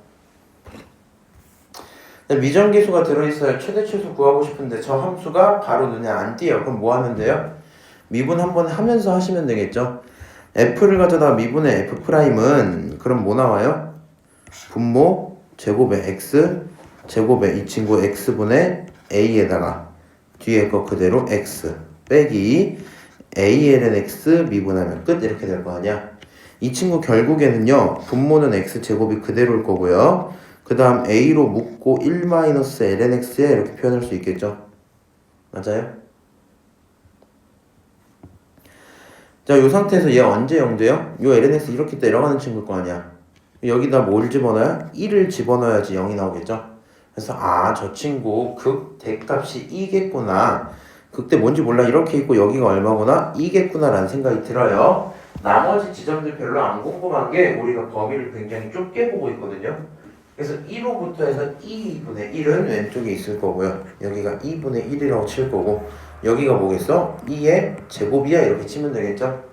미정계수가 들어있어요 최대 최소 구하고 싶은데 저 함수가 바로 눈에 안 띄어요 그럼 뭐 하면 돼요? 미분 한번 하면서 하시면 되겠죠 F를 가져다가 미분의 F'은 그럼 뭐 나와요? 분모 제곱의 X 제곱의 이 친구 X분의 A에다가 뒤에 거 그대로 X 빼기 ALN X 미분하면 끝 이렇게 될 거 아니야 이 친구 결국에는요 분모는 X제곱이 그대로일 거고요 그 다음 A로 묶고 1-lnx에 이렇게 표현할 수 있겠죠 맞아요? 자, 이 상태에서 얘 언제 0 돼요? 요 lnx 이렇게 내려가는 친구일 거 아니야 여기다 뭘 집어넣어요? 1을 집어넣어야지 0이 나오겠죠 그래서 아 저 친구 극대값이 2겠구나 극대 뭔지 몰라 이렇게 있고 여기가 얼마구나? 2겠구나 라는 생각이 들어요 나머지 지점들 별로 안 궁금한 게 우리가 범위를 굉장히 좁게 보고 있거든요 그래서 1호부터 해서 2분의 1은 왼쪽에 있을 거고요 여기가 2분의 1이라고 칠 거고 여기가 뭐겠어? 2의 제곱이야 이렇게 치면 되겠죠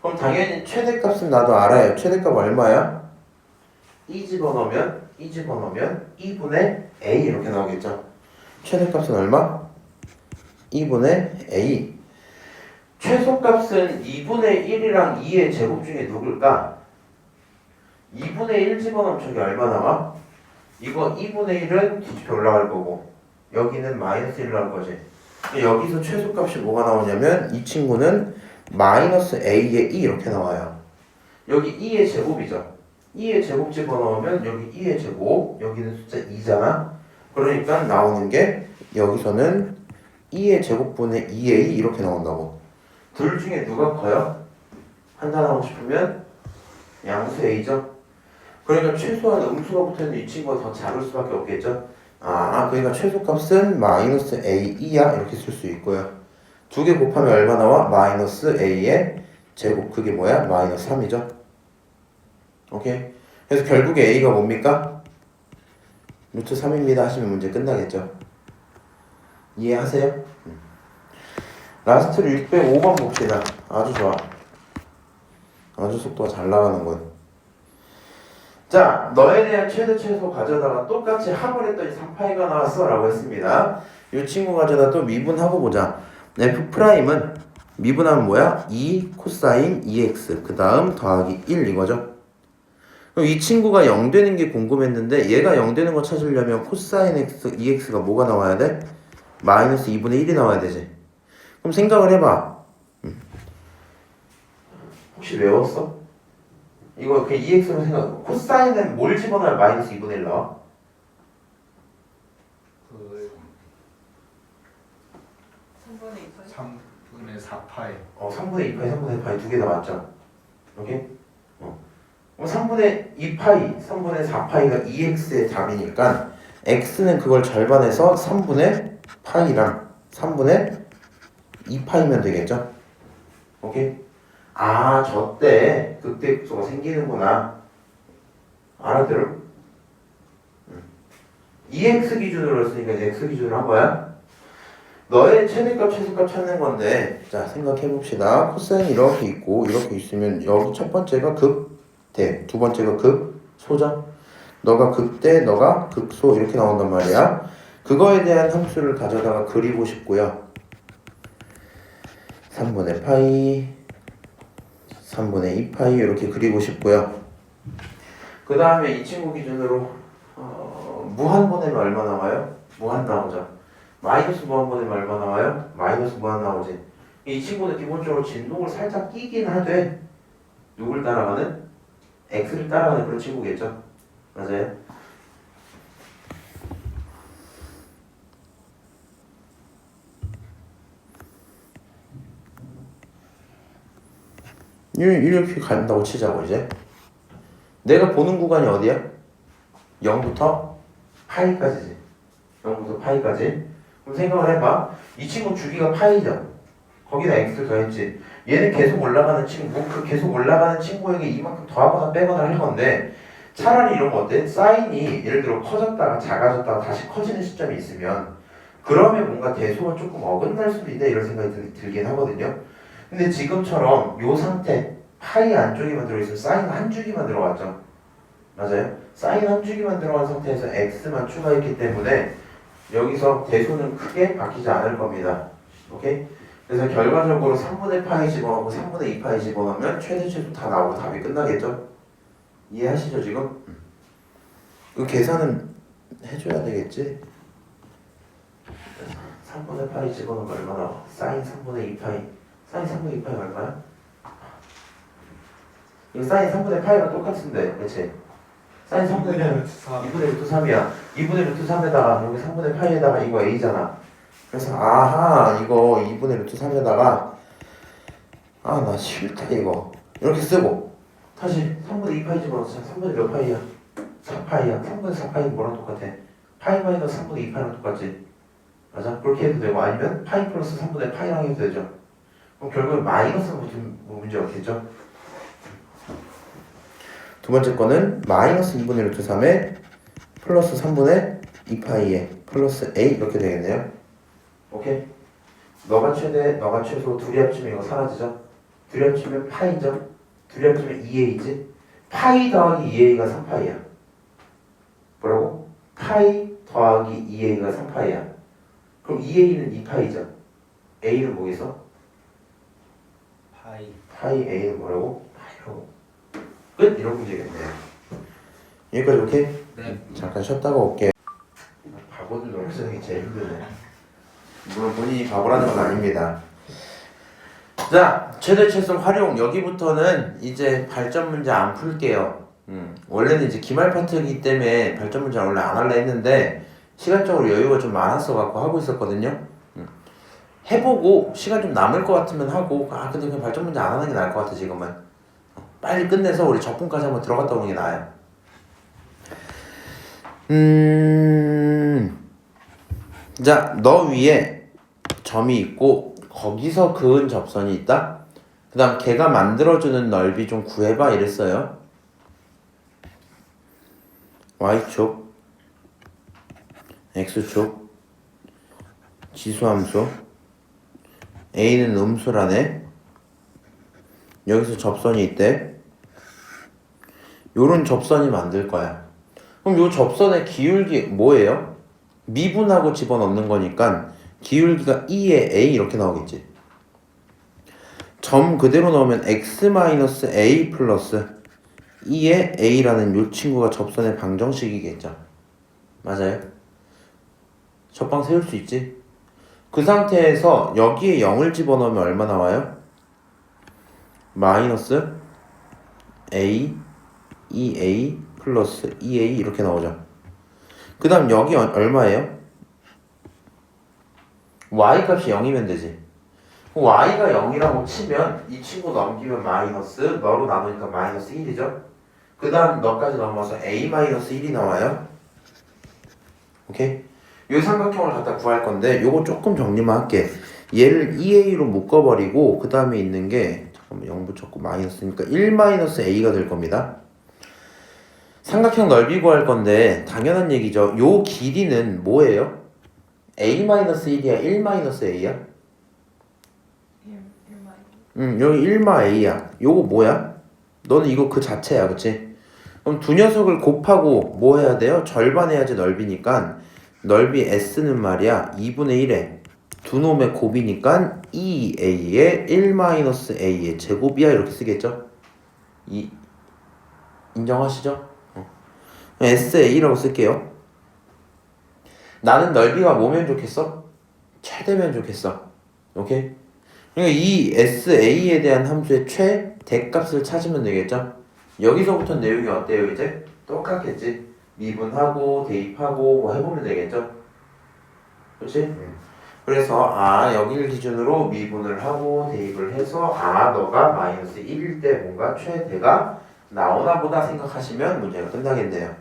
그럼 당연히 최대값은 나도 알아요 최대값 얼마야? 2 집어넣으면 2분의 A 이렇게 나오겠죠 최대값은 얼마? 2분의 A 최소값은 2분의 1이랑 2의 제곱 중에 누굴까? 2분의 1 집어넣으면 저기 얼마 나와? 이거 2분의 1은 뒤집혀 올라갈 거고 여기는 마이너스 1 나올 거지 여기서 최소값이 뭐가 나오냐면 이 친구는 마이너스 a의 2 이렇게 나와요. 여기 2의 제곱이죠. 2의 제곱 집어넣으면 여기 2의 제곱, 여기는 숫자 2잖아. 그러니까 나오는 게 여기서는 2의 제곱분의 2a 이렇게 나온다고. 둘 중에 누가 커요? 판단하고 싶으면 양수 a죠. 그러니까 최소한 음수가 붙어있는 이 친구가 더 작을 수밖에 없겠죠. 그러니까 최소값은 마이너스 a2야 이렇게 쓸 수 있고요. 두 개 곱하면 얼마 나와? 마이너스 a의 제곱. 그게 뭐야? 마이너스 3이죠. 오케이. 그래서 결국에 a가 뭡니까? 루트 3입니다 하시면 문제 끝나겠죠. 이해하세요? 라스트로 605번 봅시다. 아주 좋아. 아주 속도가 잘 나가는군. 자, 너에 대한 최대 최소 가져다가 똑같이 합을 했더니 3파이가 나왔어 라고 했습니다. 이 친구 가져다 또 미분하고 보자. F'은 미분하면 뭐야? 2 코사인 2x 그 다음 더하기 1 이거죠. 그럼 이 친구가 0 되는 게 궁금했는데 얘가 0 되는 거 찾으려면 코사인 x 2x가 뭐가 나와야 돼? 마이너스 2분의 1이 나와야 되지. 그럼 생각을 해봐. 혹시 외웠어? 이거 그냥 2x로 생각. 코사인은 뭘 집어넣어야 마이너스 2분의 1 나와? 그 3분의 4파이. 3분의 2파이, 3분의 파이 두 개 다 맞죠? 오케이? 그럼 3분의 2파이, 3분의 4파이가 2x의 답이니까 x는 그걸 절반해서 3분의 파이랑 3분의 2파이면 되겠죠? 오케이? 저때 극대극소가 생기는구나. 알아들어? 2x 기준으로 했으니까 이제 x 기준으로 한 거야. 너의 최대값, 최소값 찾는 건데, 자, 생각해봅시다. 코사인이 이렇게 있고, 이렇게 있으면, 여기 첫 번째가 극대, 두 번째가 극소죠? 너가 극대, 너가 극소, 이렇게 나온단 말이야. 그거에 대한 함수를 가져다가 그리고 싶고요. 3분의 파이, 3분의 2파이, 이렇게 그리고 싶고요. 그 다음에 이 친구 기준으로, 무한 보내면 얼마 나와요? 무한 나오죠. 마이너스 무한 보내면 얼마 나와요? 마이너스 무한 나오지. 이 친구는 기본적으로 진동을 살짝 끼긴 하되 누굴 따라가는? x를 따라가는 그런 친구겠죠. 맞아요? 이렇게 간다고 치자고. 이제 내가 보는 구간이 어디야? 0부터 파이까지지. 0부터 파이까지. 그럼 생각을 해봐. 이 친구 주기가 파이죠. 거기다 x를 더했지. 얘는 계속 올라가는 친구. 그 계속 올라가는 친구에게 이만큼 더하거나 빼거나 할 건데 차라리 이런 거 어때? 사인이 예를 들어 커졌다가 작아졌다가 다시 커지는 시점이 있으면 그러면 뭔가 대소가 조금 어긋날 수도 있다 이런 생각이 들긴 하거든요. 근데 지금처럼 요 상태 파이 안쪽에만 들어있으면 사인 한 줄기만 들어갔죠. 맞아요? 사인 한 줄기만 들어간 상태에서 x만 추가했기 때문에 여기서 대소는 크게 바뀌지 않을 겁니다. 오케이? 그래서 결과적으로 3분의 파이 집어넣고 3분의 2파이 집어넣으면 최대 최소 다 나오고 답이 끝나겠죠? 이해하시죠 지금? 그 계산은 해줘야 되겠지? 3분의 파이 집어넣으면 얼마 나와? 사인 3분의 2파이. 사인 3분의 2파이 얼마야? 이거 사인 3분의 파이가 똑같은데, 그치? 사인 3분의 2분의 루트 3이야. 2분의 루트 3에다가 여기 3분의 파이에다가 이거 a잖아. 그래서 이거 2분의 루트 3에다가 나 싫다 이거 이렇게 쓰고 다시 3분의 2파이 집어넣자. 3분의 몇 파이야? 4파이야. 3분의 4파이는 뭐랑 똑같아? 파이 마이너스 3분의 2파이랑 똑같지? 맞아? 그렇게 해도 되고 아니면 파이 플러스 3분의 파이랑 해도 되죠. 그럼 결국엔 마이너스가 붙으면 뭐 문제 없겠죠? 두 번째 거는 마이너스 2분의 루트 3에 플러스 3분의 2파이에 플러스 a 이렇게 되겠네요. 오케이? 너가 최대, 너가 최소 둘이 합치면 이거 사라지죠? 둘이 합치면 파이죠? 둘이 합치면 2a지? 파이 더하기 2a가 3파이야. 뭐라고? 파이 더하기 2a가 3파이야. 그럼 2a는 2파이죠? a는 뭐겠어? 파이 a는 뭐라고? 파이라고. 끝! 이런 문제겠네요. 여기까지 오케이? 네. 잠깐 쉬었다가 올게. 바보들 노력 쓰는 게 제일 힘드네. 물론 본인이 바보라는 건 아닙니다. 자, 최대 최소 활용 여기부터는 이제 발전 문제 안 풀게요. 원래는 이제 기말 파트이기 때문에 발전 문제 원래 안 할라 했는데 시간적으로 여유가 좀 많았어 갖고 하고 있었거든요. 해보고 시간 좀 남을 것 같으면 하고 근데 그냥 발전 문제 안 하는 게 나을 것 같아 지금은. 빨리 끝내서 우리 적분까지 한번 들어갔다 오는 게 나아요. 자, 너 위에 점이 있고 거기서 그은 접선이 있다. 그 다음 걔가 만들어주는 넓이 좀 구해봐 이랬어요. Y축, X축, 지수함수, A는 음수라네. 여기서 접선이 있대. 요런 접선이 만들 거야. 그럼 요 접선의 기울기 뭐예요? 미분하고 집어넣는 거니까 기울기가 2에 A 이렇게 나오겠지. 점 그대로 넣으면 x-a 플러스 2에 a라는 요 친구가 접선의 방정식이겠죠. 맞아요? 접방 세울 수 있지? 그 상태에서 여기에 0을 집어넣으면 얼마 나와요? 마이너스 a 2a 플러스 2a 이렇게 나오죠. 그 다음 여기 얼마예요? y 값이 0이면 되지. y가 0이라고 치면 이 친구 넘기면 마이너스, 너로 나누니까 마이너스 1이죠. 그 다음 너까지 넘어서 a-1이 나와요. 오케이? 이 삼각형을 갖다 구할 건데 요거 조금 정리만 할게. 얘를 2a로 묶어버리고 그 다음에 있는 게 잠깐만 0 붙였고 마이너스니까 1-a가 될 겁니다. 삼각형 넓이 구할 건데 당연한 얘기죠. 요 길이는 뭐예요? a-1이야 1-a야? 여기 1-a야. 요거 뭐야? 너는 이거 그 자체야, 그치? 그럼 두 녀석을 곱하고 뭐 해야 돼요? 절반해야지 넓이니까 넓이 s는 말이야 2분의 1에 두 놈의 곱이니까 2a에 1-a의 제곱이야 이렇게 쓰겠죠? 인정하시죠? sa라고 쓸게요. 나는 넓이가 뭐면 좋겠어? 최대면 좋겠어. 오케이? 그러니까 이 sa에 대한 함수의 최대값을 찾으면 되겠죠? 여기서부터 내용이 어때요 이제? 똑같겠지? 미분하고 대입하고 뭐 해보면 되겠죠? 그렇지? 그래서 여기를 기준으로 미분을 하고 대입을 해서 너가 마이너스 1일 때 뭔가 최대가 나오나 보다 생각하시면 문제가 끝나겠네요.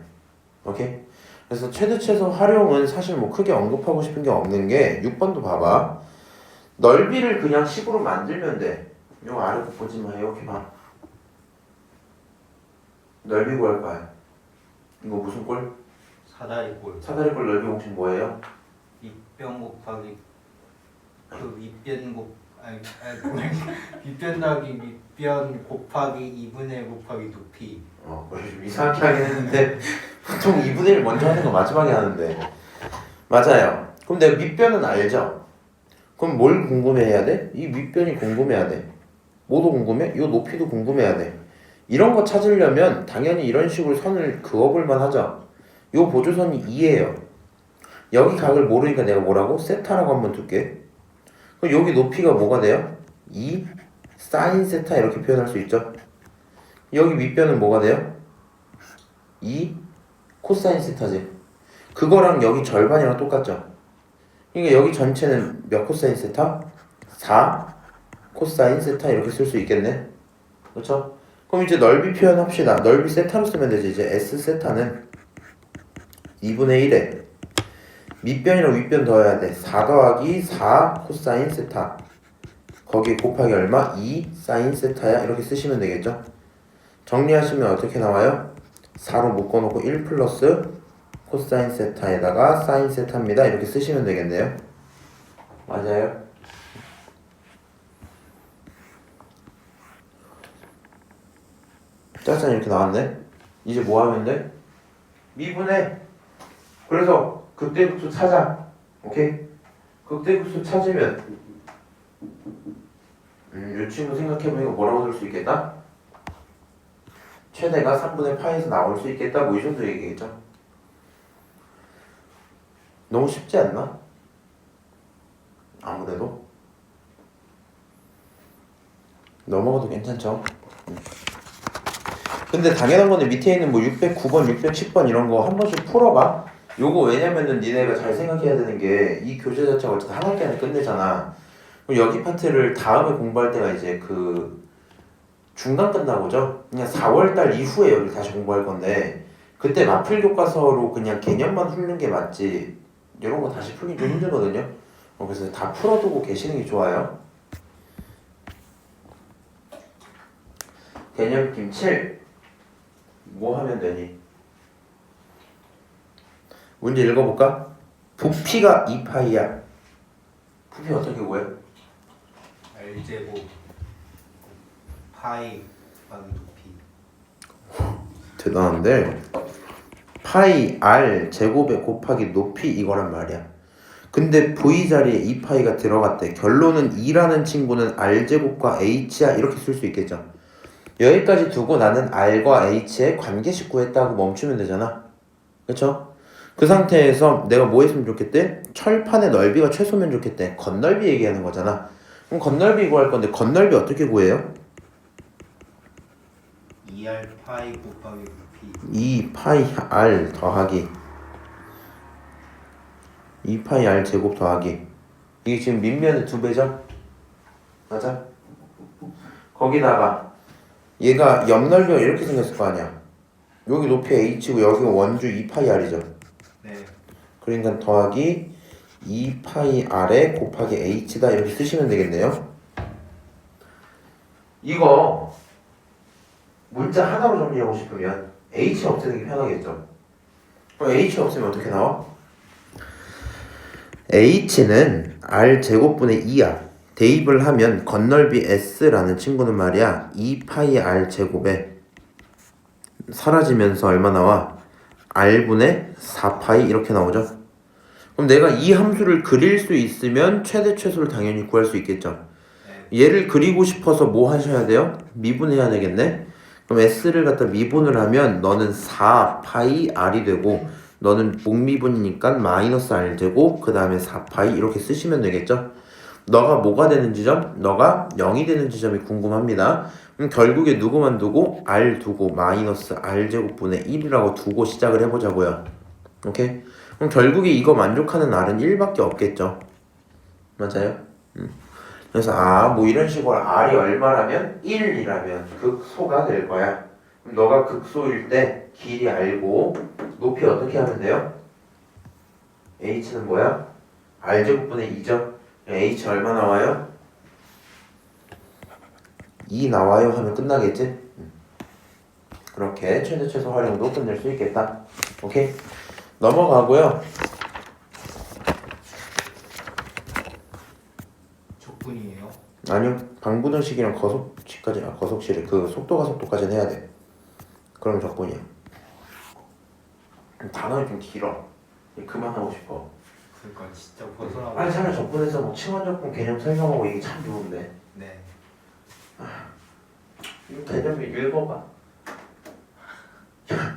오케이? 그래서 최대 최소 활용은 사실 뭐 크게 언급하고 싶은 게 없는 게 6번도 봐봐. 넓이를 그냥 식으로 만들면 돼. 요 아래 거 보지 마. 이렇게 봐. 넓이 구할 거야. 이거 무슨 꼴? 사다리꼴. 사다리꼴 넓이 혹시 뭐예요? 밑변 곱하기 그 밑변 밑변 더하기 밑변 곱하기 2분의 1 곱하기 높이. 좀 이상하게 하긴 했는데 보통 2분의 1 먼저 하는 거 마지막에 하는데 맞아요. 그럼 내가 밑변은 알죠? 그럼 뭘 궁금해해야 돼? 이 밑변이 궁금해야 돼. 뭐도 궁금해? 이 높이도 궁금해야 돼. 이런 거 찾으려면 당연히 이런 식으로 선을 그어볼만 하죠. 이 보조선이 2예요. 여기 각을 모르니까 내가 뭐라고? 세타라고 한번 둘게. 그럼 여기 높이가 뭐가 돼요? 2 사인 세타 이렇게 표현할 수 있죠. 여기 밑변은 뭐가 돼요? 2 코사인 세타지. 그거랑 여기 절반이랑 똑같죠. 그러니까 여기 전체는 몇 코사인 세타? 4 코사인 세타 이렇게 쓸 수 있겠네. 그렇죠? 그럼 이제 넓이 표현합시다. 넓이 세타로 쓰면 되지. 이제 S 세타는 2분의 1에 밑변이랑 윗변 더해야 돼. 4 더하기 4 코사인 세타. 거기 곱하기 얼마? 2 사인 세타야. 이렇게 쓰시면 되겠죠? 정리하시면 어떻게 나와요? 4로 묶어놓고 1 플러스 코사인 세타에다가 사인 세타입니다. 이렇게 쓰시면 되겠네요. 맞아요? 짜잔 이렇게 나왔네. 이제 뭐 하면 돼? 미분해. 그래서 극대극수 찾아. 오케이? 극대극수 찾으면 이 친구 생각해보니까 뭐라고 들 수 있겠다? 최대가 3분의 파에서 나올 수 있겠다. 뭐 이 정도 얘기겠죠? 너무 쉽지 않나? 아무래도 넘어가도 괜찮죠. 근데 당연한 건데 밑에 있는 뭐 609번, 610번 이런 거 한 번씩 풀어봐. 요거 왜냐면은 니네가 잘 생각해야 되는 게 이 교재 자체가 어쨌든 한 학기 안에 끝내잖아. 그럼 여기 파트를 다음에 공부할 때가 이제 그 중간 끝나고죠. 그냥 4월달 이후에 여기 다시 공부할 건데 그때 마플 교과서로 그냥 개념만 훑는 게 맞지. 이런 거 다시 풀기 좀 힘들거든요. 그래서 다 풀어두고 계시는 게 좋아요. 개념 7. 뭐 하면 되니? 문제 읽어볼까? 부피가 2파이야. 부피 어떻게 구해? R제곱 파이 곱하기 높이. 대단한데 파이 r 제곱에 곱하기 높이 이거란 말이야. 근데 v 자리에 2파이가 들어갔대. 결론은 2라는 친구는 r 제곱과 h야 이렇게 쓸 수 있겠죠. 여기까지 두고 나는 r과 h의 관계식 구했다고 멈추면 되잖아. 그쵸? 그 상태에서 내가 뭐 했으면 좋겠대? 철판의 넓이가 최소면 좋겠대. 건널비 얘기하는 거잖아. 그럼 건널비 구할 건데 건널비 어떻게 구해요? 2R 파이 곱하기 높이. 2파이 r 더하기 2파이 r 제곱 더하기 이게 지금 밑면의 2배죠? 맞아? 거기다가 얘가 옆넓이가 이렇게 생겼을 거 아니야. 여기 높이 h고 여기가 원주 2파이 r이죠. 네. 그러니까 더하기 2파이 r에 곱하기 h다 이렇게 쓰시면 되겠네요. 이거 문자 하나로 정리하고 싶으면 h 없애는 게 편하겠죠. 그럼 h 없으면 어떻게 나와? h는 r 제곱분의 2야. 대입을 하면 건널비 s라는 친구는 말이야 2파이 r 제곱에 사라지면서 얼마 나와? r분의 4파이 이렇게 나오죠. 그럼 내가 이 함수를 그릴 수 있으면 최대 최소를 당연히 구할 수 있겠죠. 얘를 그리고 싶어서 뭐 하셔야 돼요? 미분해야 되겠네. 그럼 s를 갖다 미분을 하면 너는 4파이 r이 되고 너는 목미분이니까 마이너스 r 제곱 그 다음에 4파이 이렇게 쓰시면 되겠죠. 너가 뭐가 되는 지점? 너가 0이 되는 지점이 궁금합니다. 그럼 결국에 누구만 두고? r 두고 마이너스 r 제곱분의 1이라고 두고 시작을 해보자고요. 오케이? 그럼 결국에 이거 만족하는 r은 1밖에 없겠죠. 맞아요? 그래서 뭐 이런 식으로 r이 얼마라면? 1이라면 극소가 될 거야. 그럼 너가 극소일 때 길이 알고 높이 어떻게 하면 돼요? h는 뭐야? r제곱분의 2죠? h 얼마 나와요? 2 나와요 하면 끝나겠지? 그렇게 최대 최소 활용도 끝낼 수 있겠다. 오케이? 넘어가고요. 적분이에요. 아니요. 방부등식이랑 거속식을 그 속도가 속도까지는 해야 돼. 그럼 적분이야. 단어는 좀 길어. 그만하고 싶어. 그러니까 진짜 벗어나고. 아니 차라리 적분에서 뭐 층원적분 개념 설명하고 이게 참 좋은데. 네. 이 개념이 읽어봐.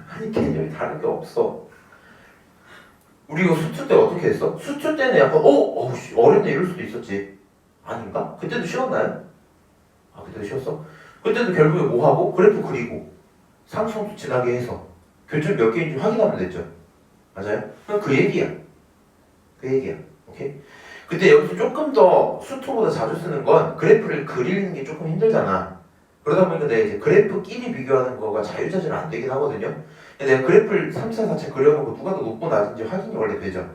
아니 개념이 다른 게 없어. 우리 이거 수투 때 어떻게 했어? 수투 때는 약간 어렵네 이럴 수도 있었지. 아닌가? 그때도 쉬웠나요? 그때도 쉬웠어? 그때도 결국에 뭐 하고? 그래프 그리고 상수함수 지나게 해서 교점 몇 개인지 확인하면 됐죠. 맞아요? 그냥 그 얘기야. 그 얘기야. 오케이? 그때 여기서 조금 더 수투보다 자주 쓰는 건 그래프를 그리는 게 조금 힘들잖아. 그러다 보니까 내가 이제 그래프끼리 비교하는 거가 자유자재로 안 되긴 하거든요. 근데 내가 그래프를 3, 4, 4차 그려놓고 누가 더 높고 낮은지 확인이 원래 되죠.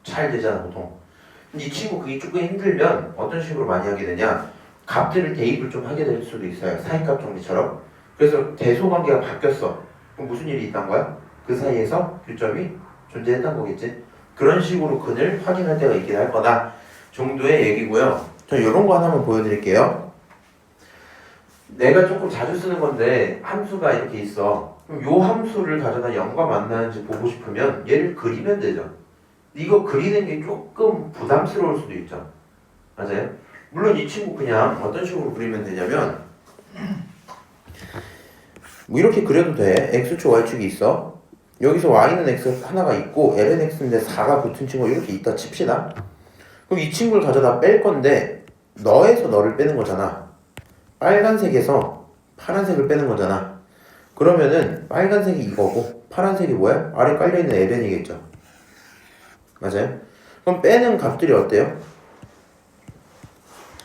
잘 되잖아 보통. 근데 이 친구 그게 조금 힘들면 어떤 식으로 많이 하게 되냐, 값들을 대입을 좀 하게 될 수도 있어요. 사인값 정리처럼. 그래서 대소관계가 바뀌었어. 그럼 무슨 일이 있단 거야? 그 사이에서 교점이 존재했던 거겠지. 그런 식으로 근을 확인할 때가 있긴 할 거다 정도의 얘기고요. 저 이런 거 하나만 보여드릴게요. 내가 조금 자주 쓰는 건데 함수가 이렇게 있어. 그럼 요 함수를 가져다 0과 만나는지 보고 싶으면 얘를 그리면 되죠. 이거 그리는 게 조금 부담스러울 수도 있죠. 맞아요? 물론 이 친구 그냥 어떤 식으로 그리면 되냐면 뭐 이렇게 그려도 돼. x축 y축이 있어. 여기서 y는 x 하나가 있고 ln x인데 4가 붙은 친구가 이렇게 있다 칩시다. 그럼 이 친구를 가져다 뺄 건데 너에서 너를 빼는 거잖아. 빨간색에서 파란색을 빼는 거잖아. 그러면은 빨간색이 이거고 파란색이 뭐야? 아래 깔려있는 ln이겠죠. 맞아요? 그럼 빼는 값들이 어때요?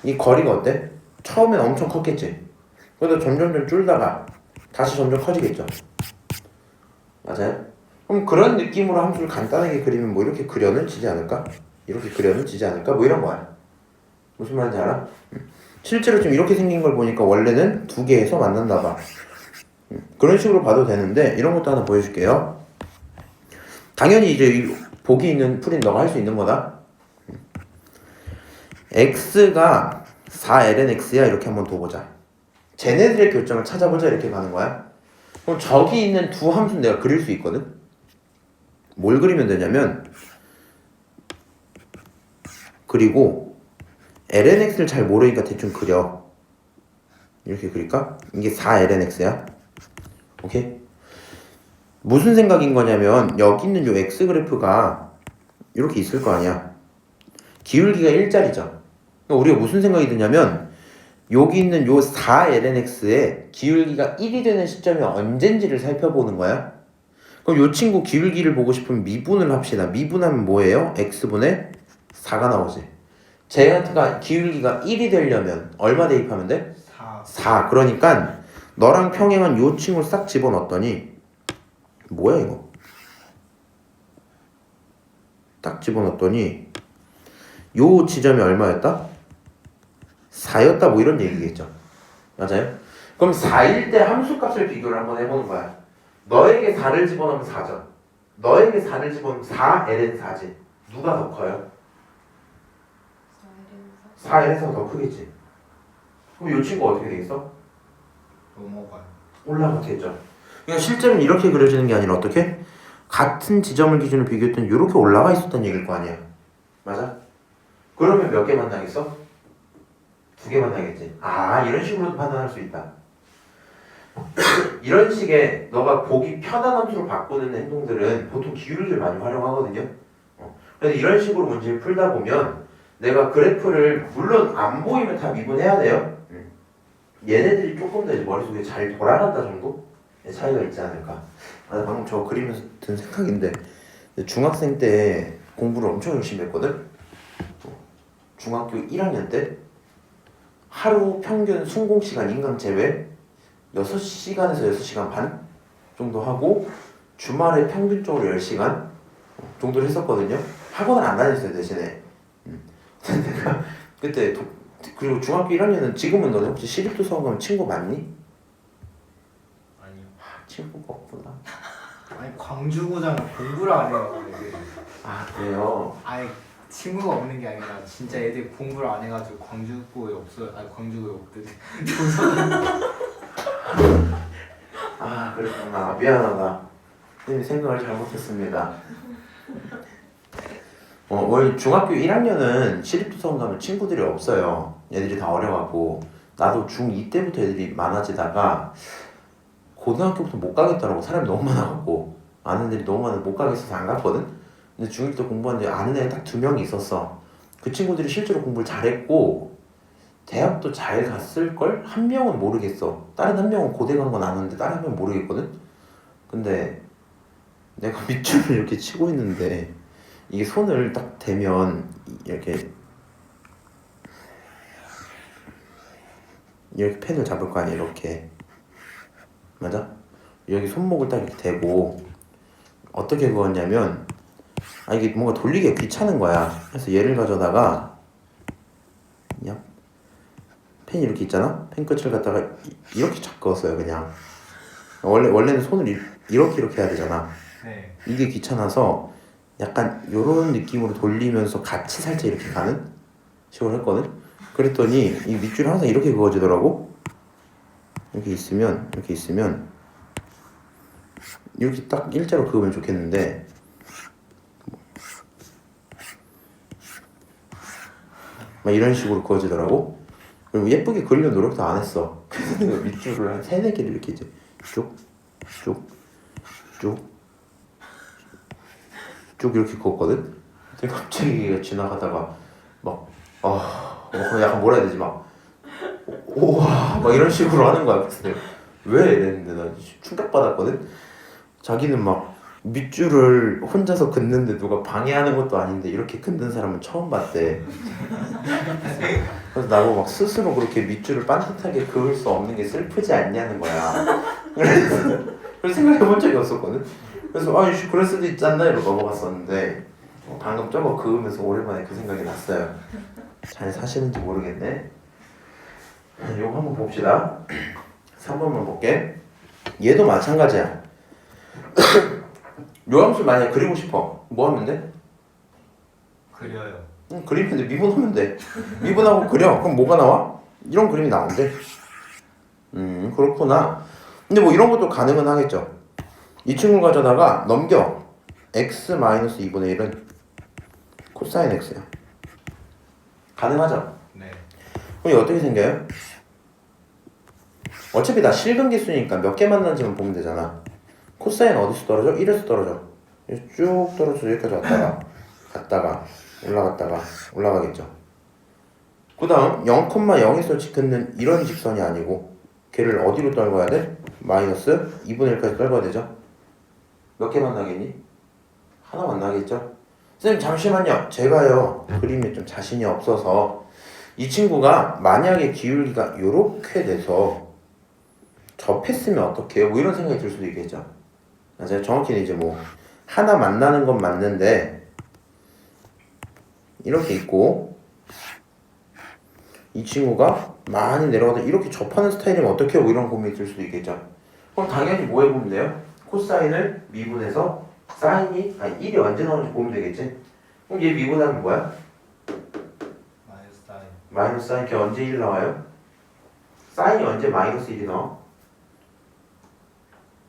이 거리가 어때? 처음엔 엄청 컸겠지. 그래도 점점 줄다가 다시 점점 커지겠죠. 맞아요? 그럼 그런 느낌으로 함수를 간단하게 그리면 뭐 이렇게 그려는 지지 않을까? 이렇게 그려는 지지 않을까? 뭐 이런 거야. 무슨 말인지 알아? 실제로 좀 이렇게 생긴 걸 보니까 원래는 두 개에서 만났나 봐. 그런 식으로 봐도 되는데 이런 것도 하나 보여줄게요. 당연히 이제 이 복이 있는 풀인 너가 할 수 있는 거다. x가 4lnx야 이렇게 한번 둬보자. 쟤네들의 교점을 찾아보자 이렇게 가는 거야. 그럼 저기 있는 두 함수는 내가 그릴 수 있거든. 뭘 그리면 되냐면 그리고 lnx를 잘 모르니까 대충 그려. 이렇게 그릴까? 이게 4lnx야. 오케이? 무슨 생각인 거냐면 여기 있는 요 x 그래프가 이렇게 있을 거 아니야. 기울기가 1짜리죠. 그러니까 우리가 무슨 생각이 드냐면 여기 있는 요 4lnx의 기울기가 1이 되는 시점이 언젠지를 살펴보는 거야. 그럼 요 친구 기울기를 보고 싶으면 미분을 합시다. 미분하면 뭐예요? x분의 4가 나오지. 쟤가 기울기가 1이 되려면 얼마 대입하면 돼? 4. 그러니까 너랑 평행한 요 친구를 싹 집어넣었더니 뭐야 이거? 딱 집어넣었더니 요 지점이 얼마였다? 4였다 뭐 이런 얘기겠죠. 맞아요? 그럼 4일 때 함수값을 비교를 한번 해보는 거야. 너에게 4를 집어넣으면 4죠. 너에게 4를 집어넣으면 4ln 4지. 누가 더 커요? 4ln에서 더 크겠지. 그럼 이 친구 어떻게 되겠어? 넘어가요. 올라가겠죠. 그러니까 실제로는 이렇게 그려지는 게 아니라 어떻게? 같은 지점을 기준으로 비교했더니 이렇게 올라가 있었던 얘기일 거 아니야. 맞아? 그러면 몇 개 만나겠어? 2개 만나겠지. 아, 이런 식으로도 판단할 수 있다. 이런 식의 너가 보기 편한 함수로 바꾸는 행동들은 보통 기울기를 많이 활용하거든요. 그래서 이런 식으로 문제를 풀다 보면 내가 그래프를 물론 안 보이면 다 미분해야 돼요. 얘네들이 조금 더 이제 머릿속에 잘 돌아간다 정도? 차이가 있지 않을까. 아, 방금 저 그리면서 든 생각인데 중학생 때 공부를 엄청 열심히 했거든. 중학교 1학년 때 하루 평균 순공시간 인강 제외 6시간에서 6시간 반 정도 하고 주말에 평균적으로 10시간 정도를 했었거든요. 학원을 안 다녔어요 대신에. 내가 그때 그리고 중학교 1학년은 지금은 너네 혹시 시립도서관 가면 친구 많니? 아니요. 친구가 없구나. 아니 광주고장 공부를 안 해요. 애들이. 아 그래요? 아니 친구가 없는 게 아니라 진짜 애들이 공부를 안 해가지고 광주고에 없어요. 아니 광주고에 없대. 아 그렇구나. 미안하다. 선생님 생각을 잘못했습니다. 원래 중학교 1학년은 시립도서관 가면 친구들이 없어요. 애들이 다 어려갖고. 나도 중2 때부터 애들이 많아지다가 고등학교부터 못 가겠더라고. 사람이 너무 많아갖고. 아는 애들이 너무 많아서 못 가겠어서 안 갔거든. 근데 중1 때 공부하는데 아는 애가 딱 2명이 있었어. 그 친구들이 실제로 공부를 잘했고 대학도 잘 갔을걸? 한 명은 모르겠어. 다른 한 명은 고대 간 건 아는데 다른 한 명은 모르겠거든? 근데 내가 밑줄을 이렇게 치고 있는데 이게 손을 딱 대면 이렇게 펜을 잡을 거 아니야 이렇게. 맞아? 여기 손목을 딱 이렇게 대고 어떻게 그었냐면 이게 뭔가 돌리기가 귀찮은 거야. 그래서 얘를 가져다가 그냥 펜이 이렇게 있잖아? 펜 끝을 갖다가 이렇게 착 그었어요 그냥. 원래는 손을 이렇게 해야 되잖아. 네. 이게 귀찮아서 약간 요런 느낌으로 돌리면서 같이 살짝 이렇게 가는 식으로 했거든? 그랬더니 이 밑줄이 항상 이렇게 그어지더라고. 이렇게 있으면 이렇게 딱 일자로 그으면 좋겠는데 막 이런 식으로 그어지더라고. 그리고 예쁘게 그리려는 노력도 안 했어. 그래서 내가 밑줄을 한 3-4개를 이렇게 이제 쭉 이렇게 그었거든? 근데 갑자기 얘가 지나가다가 약간 뭐라 해야 되지 막 우와 막 이런 식으로 하는 거야. 그래서 왜 이랬는데 나 충격받았거든. 자기는 막 밑줄을 혼자서 긋는데 누가 방해하는 것도 아닌데 이렇게 긋는 사람은 처음 봤대. 그래서 나보고 막 스스로 그렇게 밑줄을 반듯하게 그을 수 없는 게 슬프지 않냐는 거야. 그래서 생각해 본 적이 없었거든. 그래서 그럴 수도 있지 않나 이러고 넘어갔었는데 방금 저거 그으면서 오랜만에 그 생각이 났어요. 잘 사시는지 모르겠네. 요거 한번 봅시다. 3번만 볼게. 얘도 마찬가지야. 요함수 만약에 그리고 싶어. 뭐 하면 돼? 그려요. 그리면 돼. 미분하면 돼. 미분하고 그려. 그럼 뭐가 나와? 이런 그림이 나온대. 그렇구나. 근데 뭐 이런 것도 가능은 하겠죠. 이 친구 가져다가 넘겨. x-2분의 1은 코사인 x야. 가능하죠? 네. 그럼 어떻게 생겨요? 어차피 다 실근기수니까 몇 개 만나는지만 보면 되잖아. 코사인 어디서 떨어져? 1에서 떨어져. 쭉 떨어져 여기까지 갔다가 올라갔다가 올라가겠죠. 그 다음 0,0에서 긋는 이런 직선이 아니고 걔를 어디로 떨궈야 돼? 마이너스 2분의 1까지 떨궈야 되죠. 몇 개 만나겠니? 하나 만나겠죠. 선생님 잠시만요. 제가요 그림에 좀 자신이 없어서 이 친구가 만약에 기울기가 요렇게 돼서 접했으면 어떡해요? 뭐 이런 생각이 들 수도 있겠죠. 맞아요. 정확히는 이제 뭐 하나 만나는 건 맞는데 이렇게 있고 이 친구가 많이 내려가다 이렇게 접하는 스타일이면 어떡해요? 뭐 이런 고민이 들 수도 있겠죠. 그럼 당연히 뭐 해보면 돼요? 코사인을 미분해서 사인이 1이 언제 나오는지 보면 되겠지. 그럼 얘 미분하면 뭐야? 마이너스 사인. 마이너스 사인 걔 언제 1 나와요? 사인이 언제 마이너스 1이 나와?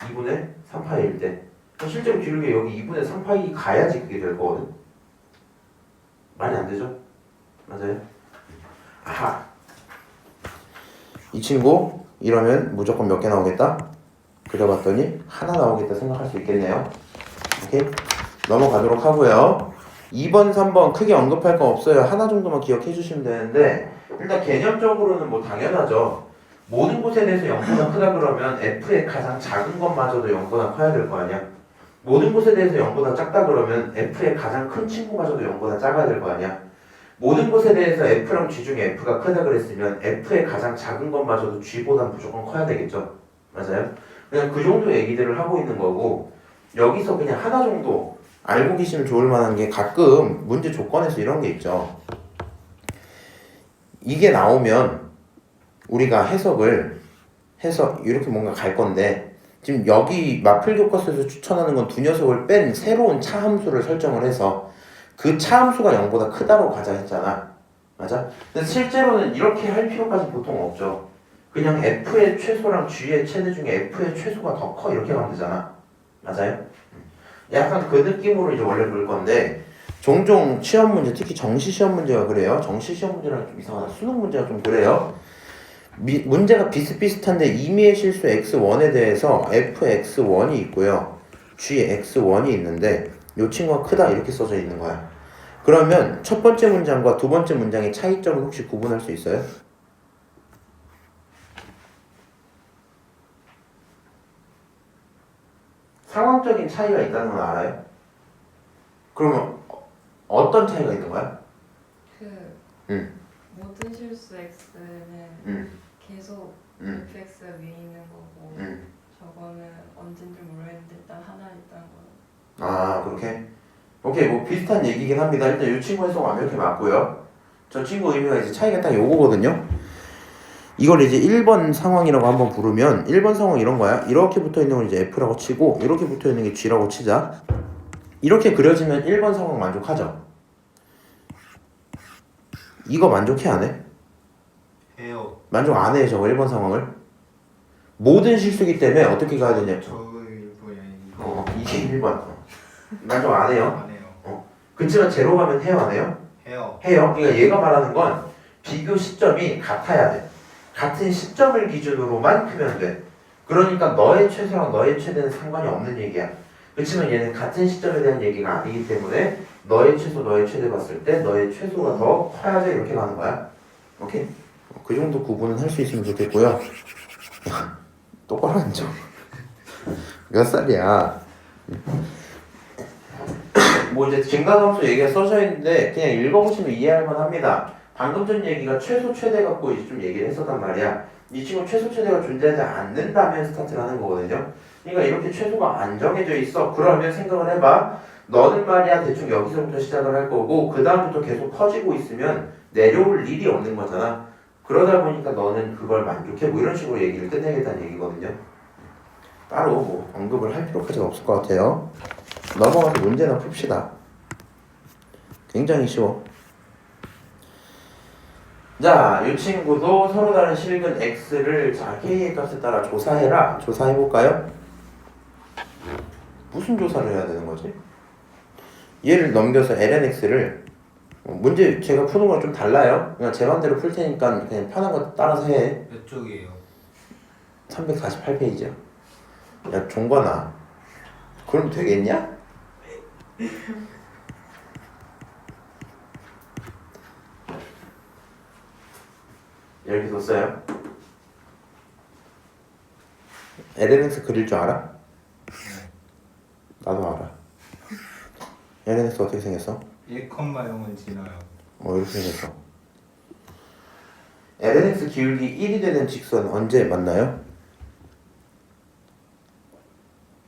2분의 3파이일 때. 실제로 기울기 여기 2분의 3파이 가야지 그게 될 거거든. 말이 안 되죠? 맞아요? 아하. 이 친구 이러면 무조건 몇 개 나오겠다? 그려봤더니 하나 나오겠다 생각할 수 있겠네요. 오케이? 넘어가도록 하고요. 2번, 3번 크게 언급할 거 없어요. 하나 정도만 기억해 주시면 되는데 일단 개념적으로는 뭐 당연하죠. 모든 곳에 대해서 0보다 크다 그러면 f의 가장 작은 것마저도 0보다 커야 될 거 아니야. 모든 곳에 대해서 0보다 작다 그러면 f의 가장 큰 친구마저도 0보다 작아야 될 거 아니야. 모든 곳에 대해서 f랑 g 중에 f가 크다 그랬으면 f의 가장 작은 것마저도 g보다 무조건 커야 되겠죠. 맞아요? 그냥 그 정도 얘기들을 하고 있는 거고 여기서 그냥 하나 정도 알고 계시면 좋을 만한 게 가끔 문제 조건에서 이런 게 있죠. 이게 나오면 우리가 해석을 해서 이렇게 뭔가 갈 건데 지금 여기 마플 교과서에서 추천하는 건 두 녀석을 뺀 새로운 차함수를 설정을 해서 그 차함수가 0보다 크다로 가자 했잖아. 맞아? 근데 실제로는 이렇게 할 필요까지 보통 없죠. 그냥 f의 최소랑 g의 최대 중에 f의 최소가 더 커 이렇게 가면 되잖아. 맞아요? 약간 그 느낌으로 이제 원래 볼 건데 종종 시험 문제 특히 정시 시험 문제가 그래요. 정시 시험 문제랑 좀 이상하다. 수능 문제가 좀 그래요. 문제가 비슷비슷한데 임의의 실수 x1에 대해서 fx1이 있고요. gx1이 있는데 이 친구가 크다 이렇게 써져 있는 거야. 그러면 첫 번째 문장과 두 번째 문장의 차이점을 혹시 구분할 수 있어요? 상황적인 차이가 있다는 건 알아요? 그러면 어떤 차이가 있는 거야? 모든 실수 x는 계속 fx가 위에 있는 거고 저거는 언젠지 모르겠는데 일단 하나 있다는 거는. 아 그렇게? 오케이 뭐 비슷한 얘기긴 합니다. 일단 이 친구 해석 완벽히 맞고요. 저 친구 의미가 이제 차이가 딱 요거거든요. 이걸 이제 1번 상황이라고 한번 부르면 1번 상황 이런 거야. 이렇게 붙어 있는 건 이제 F라고 치고 이렇게 붙어 있는 게 G라고 치자. 이렇게 그려지면 1번 상황 만족하죠? 이거 만족해 안 해? 해요. 만족 안 해 저거 1번 상황을. 모든 실수기 때문에 어떻게 가야 되냐. 저거 일본이 아니고 이게 1번. 만족 안 해요? 안 해요. 그치만 제로 가면 해요 안 해요? 해요. 해요. 그러니까 얘가 말하는 건 비교 시점이 같아야 돼. 같은 시점을 기준으로만 크면 돼. 그러니까 너의 최소랑 너의 최대는 상관이 없는 얘기야. 그렇지만 얘는 같은 시점에 대한 얘기가 아니기 때문에 너의 최소, 너의 최대 봤을 때 너의 최소가 더 커야지 이렇게 가는 거야. 오케이? 그 정도 구분은 할 수 있으면 좋겠고요. 똑바로 앉아. 몇 살이야? 뭐 이제 증가함수 얘기가 써져 있는데 그냥 읽어보시면 이해할 만합니다. 방금 전 얘기가 최소 최대 갖고 이제 좀 얘기를 했었단 말이야. 이 친구 최소 최대가 존재하지 않는다면 스타트를 하는 거거든요. 그러니까 이렇게 최소가 안 정해져 있어. 그러면 생각을 해봐. 너는 말이야 대충 여기서부터 시작을 할 거고 그 다음부터 계속 커지고 있으면 내려올 일이 없는 거잖아. 그러다 보니까 너는 그걸 만족해 뭐 이런 식으로 얘기를 끝내겠다는 얘기거든요. 따로 뭐 언급을 할 필요까지가 없을 것 같아요. 넘어가서 문제나 풉시다. 굉장히 쉬워. 자, 이 친구도 서로 다른 실근 x를 자 k의 값에 따라 조사해라. 조사해볼까요? 무슨 조사를 해야 되는 거지? 얘를 넘겨서 lnx를 문제 제가 푸는 거랑 좀 달라요. 그냥 제 맘대로 풀 테니까 그냥 편한 거 따라서 해. 몇 쪽이에요? 348페이지야. 야 종건아, 그럼 되겠냐? 이렇게 뒀어요. lnx 그릴 줄 알아? 나도 알아. lnx 어떻게 생겼어? 1,0은 지나요. 이렇게 생겼어. lnx 기울기 1이 되는 직선 언제 만나요?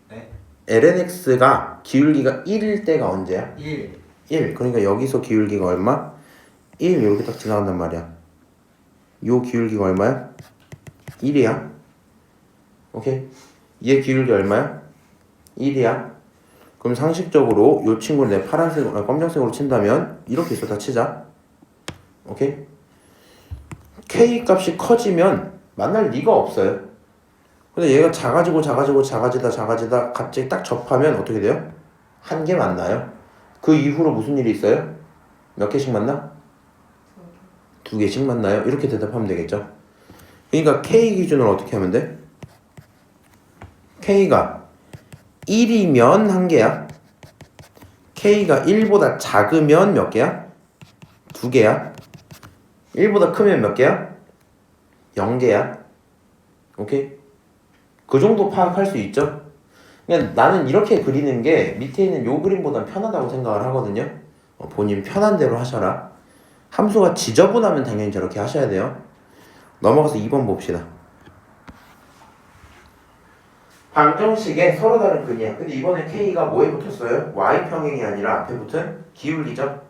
네? lnx가 기울기가 1일 때가 언제야? 1. 1. 그러니까 여기서 기울기가 얼마? 1 이렇게 딱 지나간단 말이야. 요 기울기가 얼마야? 1이야. 오케이? 얘 기울기 얼마야? 1이야. 그럼 상식적으로 요 친구를 내 파란색, 검정색으로 친다면 이렇게 있었다 치자. 오케이? K 값이 커지면 만날 리가 없어요. 근데 얘가 작아지다 갑자기 딱 접하면 어떻게 돼요? 한 개 만나요. 그 이후로 무슨 일이 있어요? 몇 개씩 만나? 두 개씩 만나요. 이렇게 대답하면 되겠죠. 그러니까 K 기준으로 어떻게 하면 돼? K가 1이면 한 개야. K가 1보다 작으면 몇 개야? 두 개야. 1보다 크면 몇 개야? 0개야. 오케이? 그 정도 파악할 수 있죠? 그냥 나는 이렇게 그리는 게 밑에 있는 요 그림보단 편하다고 생각을 하거든요. 본인 편한 대로 하셔라. 함수가 지저분하면 당연히 저렇게 하셔야 돼요. 넘어가서 2번 봅시다. 방정식에 서로 다른 근이야. 근데 이번에 K가 뭐에 붙었어요? Y평행이 아니라 앞에 붙은 기울기죠?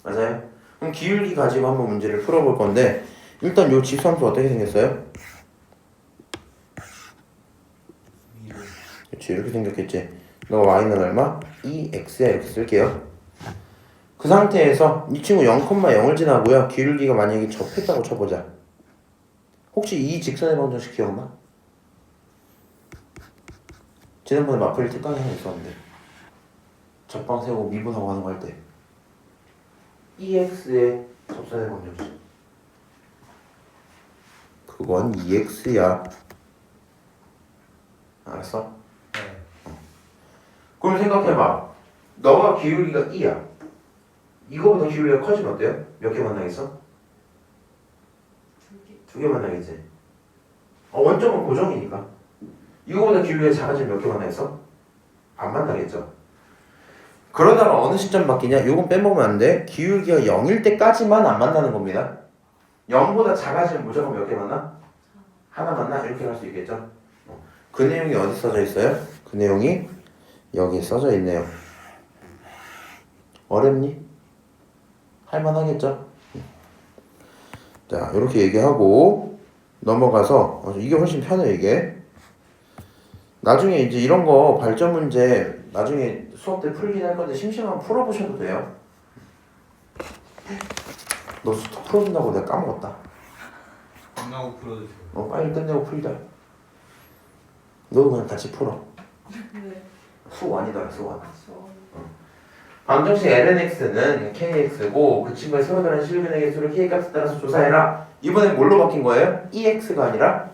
맞아요? 그럼 기울기 가지고 한번 문제를 풀어볼 건데 일단 요 지수함수 어떻게 생겼어요? 그렇지, 이렇게 생겼겠지. 너 Y는 얼마? 2X야 이렇게 쓸게요. 그 상태에서 이 친구 0,0을 지나고요. 기울기가 만약에 접했다고 쳐보자. 혹시 이 직선의 방정식 기억나? 지난번에 마플 특강이 하나 있었는데 접방 세우고 미분하고 하는 거 할 때 EX의 접선의 방정식 그건 EX야. 알았어? 네. 그럼 생각해봐. 너가 기울기가 2야. 이거보다 기울기가 커지면 어때요? 몇 개 만나겠어? 두 개 만나겠지. 원점은 고정이니까. 이거보다 기울기가 작아지면 몇 개 만나겠어? 안 만나겠죠. 그러다가 어느 시점 바뀌냐? 요건 빼먹으면 안 돼. 기울기가 0일 때까지만 안 만나는 겁니다. 0보다 작아지면 무조건 몇 개 만나? 하나 만나? 이렇게 할 수 있겠죠. 그 내용이 어디 써져 있어요? 그 내용이 여기 써져 있네요. 어렵니? 할만하겠죠? 자, 이렇게 얘기하고 넘어가서 이게 훨씬 편해 이게. 나중에 이제 이런 거 발전 문제 나중에 수업 때 풀긴 할 건데 심심하면 풀어보셔도 돼요. 너 수업 풀어준다고 내가 까먹었다. 끝나고 풀어주세요. 빨리 끝내고 풀자. 너 그냥 같이 풀어. 네. 수완이다 수완. 저 방정식 lnx는 kx고 그 친구의 서로 다른 실근의 개수를 k값에 따라서 조사해라. 이번엔 뭘로 바뀐 거예요? ex가 아니라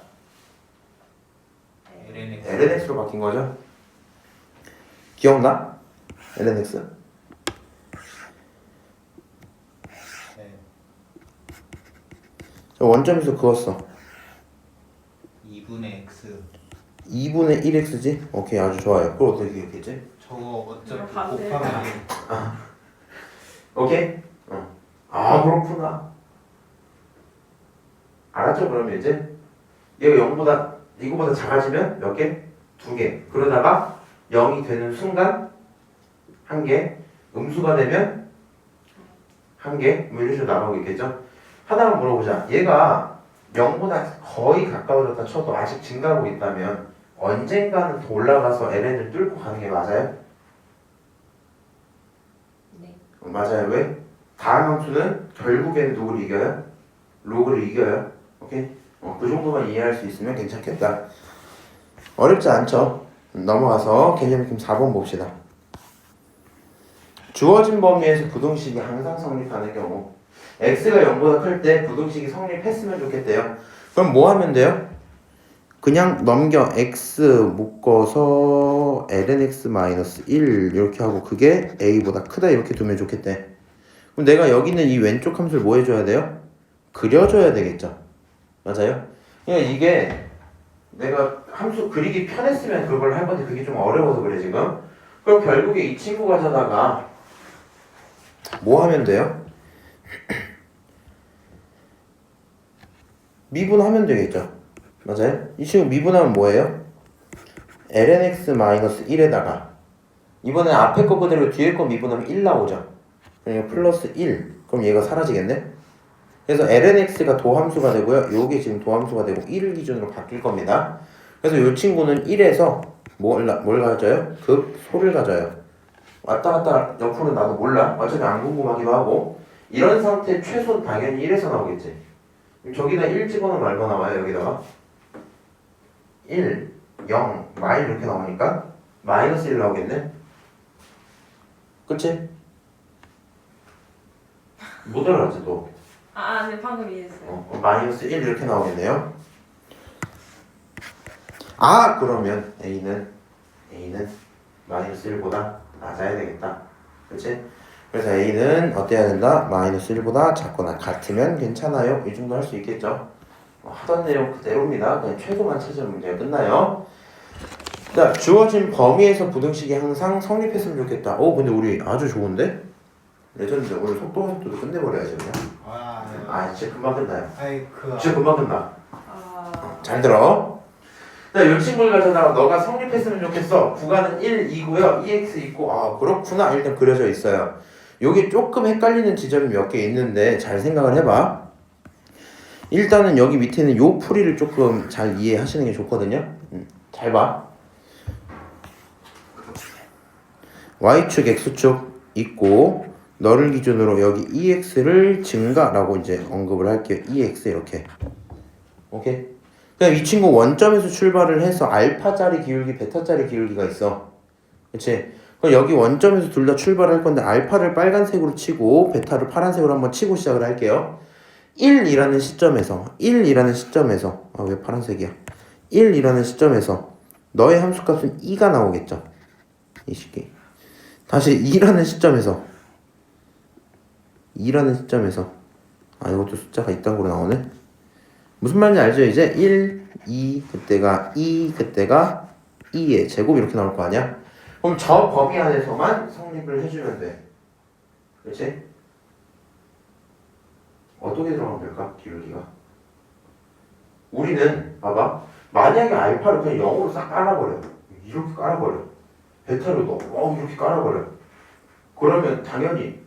LNX. lnx로 바뀐 거죠. 기억나? lnx? 네. 저 원점에서 그었어. 2분의 x. 2분의 1x지? 오케이, 아주 좋아요. 그걸 어떻게 기억했지? 저거 어차피 이거 반대. 곱하면 오케이? 아, 그렇구나. 알았죠? 그러면 이제 얘가 0보다 이거보다 작아지면 몇 개? 2개. 그러다가 0이 되는 순간 1개, 음수가 되면 1개, 뭐 이런 식으로 나가고 있겠죠? 하나만 물어보자. 얘가 0보다 거의 가까워졌다 쳐도 아직 증가하고 있다면 언젠가는 더 올라가서 ln을 뚫고 가는 게 맞아요? 네. 맞아요. 왜? 다음 함수는 결국에는 누구를 이겨요? 로그를 이겨요. 오케이? 그 정도만 이해할 수 있으면 괜찮겠다. 어렵지 않죠? 넘어가서 개념 4번 봅시다. 주어진 범위에서 부등식이 항상 성립하는 경우 x가 0보다 클 때 부등식이 성립했으면 좋겠대요. 그럼 뭐 하면 돼요? 그냥 넘겨 x 묶어서 lnx-1 이렇게 하고 그게 a보다 크다 이렇게 두면 좋겠대. 그럼 내가 여기 있는 이 왼쪽 함수를 뭐 해줘야 돼요? 그려줘야 되겠죠. 맞아요? 그러니까 이게 내가 함수 그리기 편했으면 그걸 할 건데 그게 좀 어려워서 그래 지금. 그럼 결국에 이 친구가 자다가 뭐 하면 돼요? 미분하면 되겠죠. 맞아요? 이 친구 미분하면 뭐예요? lnx-1에다가 이번에 앞에 거 그대로 뒤에 거 미분하면 1 나오죠. 그러니까 플러스 1. 그럼 얘가 사라지겠네? 그래서 lnx가 도함수가 되고요. 요게 지금 도함수가 되고 1을 기준으로 바뀔 겁니다. 그래서 이 친구는 1에서 뭘 가져요? 급소를 가져요. 왔다 갔다 옆으로 나도 몰라. 어차피 안 궁금하기도 하고. 이런 상태 최소 당연히 1에서 나오겠지. 저기다 1 집어넣으면 얼마 나와요? 여기다가 1, 0, 마이 이렇게 나오니까 마이너스 1 나오겠네? 그치? 못 알아봤지 또. 네, 방금 이해했어요. 마이너스 1 이렇게 나오겠네요. 그러면 A는 마이너스 1보다 낮아야 되겠다. 그치? 그래서 A는 어때야 된다? 마이너스 1보다 작거나 같으면 괜찮아요. 이 정도 할 수 있겠죠? 하던 내용 그대로입니다. 그냥 최소만 찾으면 문제가 끝나요. 자, 주어진 범위에서 부등식이 항상 성립했으면 좋겠다. 근데 우리 아주 좋은데? 레전드. 오늘 속도도 끝내버려야지 그냥. 진짜 금방 끝나요. 진짜 금방 끝나. 잘 들어. 자, 이 친구를 가져다가 너가 성립했으면 좋겠어. 구간은 1, 2고요. EX 있고 그렇구나. 일단 그려져 있어요. 여기 조금 헷갈리는 지점이 몇 개 있는데 잘 생각을 해봐. 일단은 여기 밑에는 요 풀이를 조금 잘 이해하시는 게 좋거든요. 잘 봐. Y축, X축 있고 너를 기준으로 여기 EX를 증가라고 이제 언급을 할게요. EX 이렇게. 오케이? 그냥 이 친구 원점에서 출발을 해서 알파짜리 기울기, 베타짜리 기울기가 있어. 그치? 그럼 여기 원점에서 둘 다 출발할 건데 알파를 빨간색으로 치고 베타를 파란색으로 한번 치고 시작을 할게요. 1이라는 시점에서 왜 파란색이야? 1이라는 시점에서 너의 함수값은 2가 나오겠죠. 이 새끼. 다시 2라는 시점에서 이것도 숫자가 이딴 거로 나오네. 무슨 말인지 알죠? 이제 1, 2, 그때가 2, 그때가 2의 제곱 이렇게 나올 거 아니야? 그럼 저 범위 안에서만 성립을 해주면 돼. 그렇지? 어떻게 들어가면 될까? 기울기가. 우리는 봐봐. 만약에 알파를 그냥 0으로 싹 깔아버려. 이렇게 깔아버려. 베타를 이렇게 깔아버려. 그러면 당연히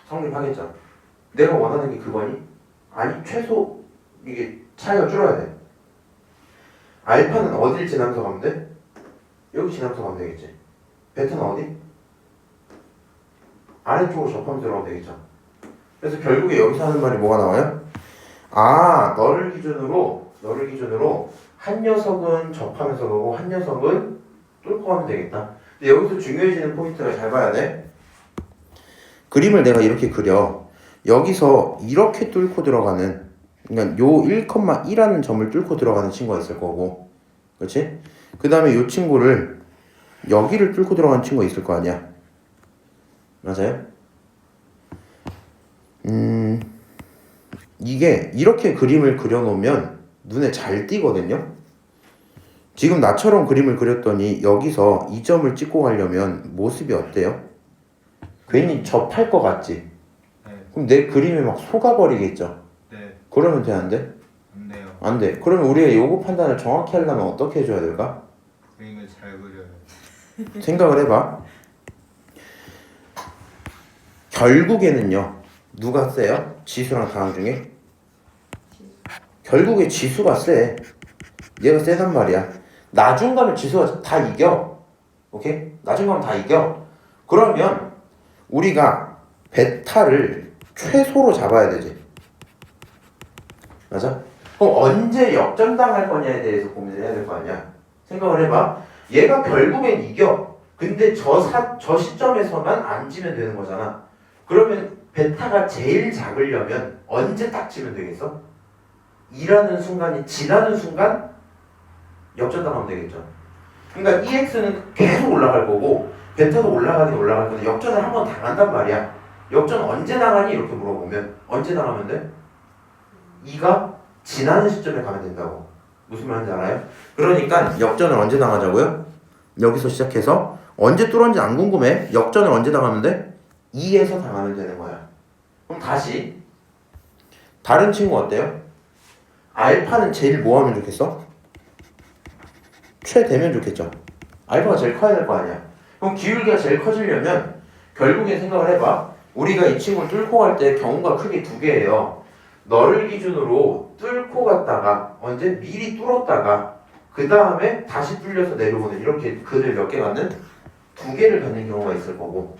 성립하겠죠. 내가 원하는 게 그거니? 아니, 최소 이게 차이가 줄어야 돼. 알파는 어딜 지나면서 가면 돼? 여기 지나면서 가면 되겠지. 베타는 어디? 아래쪽으로 접하면서 들어가면 되겠죠. 그래서 결국에 여기서 하는 말이 뭐가 나와요? 너를 기준으로 한 녀석은 접하면서 가고 한 녀석은 뚫고 가면 되겠다. 근데 여기서 중요해지는 포인트가 잘 봐야 돼. 그림을 내가 이렇게 그려. 여기서 이렇게 뚫고 들어가는, 그러니까 요 1,1라는 점을 뚫고 들어가는 친구가 있을 거고, 그렇지? 그 다음에 요 친구를 여기를 뚫고 들어간 친구가 있을 거 아니야. 맞아요? 이게 이렇게 그림을 그려놓으면 눈에 잘 띄거든요. 지금 나처럼 그림을 그렸더니 여기서 이 점을 찍고 가려면 모습이 어때요? 괜히 접할 것 같지? 네. 그럼 내 그림에 막 속아버리겠죠? 네. 그러면 돼, 안 돼? 안 돼요. 안 돼. 그러면 우리가 요거 판단을 정확히 하려면 어떻게 해줘야 될까? 그림을 잘 그려요. 생각을 해봐. 결국에는요, 누가 세요? 지수랑 다항 중에? 결국에 지수가 세. 얘가 세단 말이야. 나중 가면 지수가 다 이겨. 오케이? 나중 가면 다 이겨. 그러면 우리가 베타를 최소로 잡아야 되지. 맞아? 그럼 언제 역전당할 거냐에 대해서 고민을 해야 될 거 아니야. 생각을 해봐. 얘가 결국엔 이겨. 근데 저 시점에서만 안 지면 되는 거잖아. 그러면 베타가 제일 작으려면 언제 딱 지면 되겠어? 일하는 순간이 지나는 순간 역전당하면 되겠죠. 그러니까 EX는 계속 올라갈 거고 베타도 올라가긴 올라갈 건데 역전을 한번 당한단 말이야. 역전 언제 당하니? 이렇게 물어보면 언제 당하면 돼? 2가 지나는 시점에 가면 된다고. 무슨 말인지 알아요? 그러니까 역전을 언제 당하자고요? 여기서 시작해서 언제 뚫었는지 안 궁금해. 역전을 언제 당하면 돼? 2에서 당하면 되는 거야. 그럼 다시 다른 친구 어때요? 알파는 제일 뭐 하면 좋겠어? 최대면 좋겠죠. 알파가 제일 커야 될 거 아니야. 그럼 기울기가 제일 커지려면 결국엔 생각을 해봐. 우리가 이 친구를 뚫고 갈 때 경우가 크게 두 개예요. 너를 기준으로 뚫고 갔다가 언제 미리 뚫었다가 그 다음에 다시 뚫려서 내려오는 이렇게 그들 몇 개 갖는? 두 개를 갖는 경우가 있을 거고,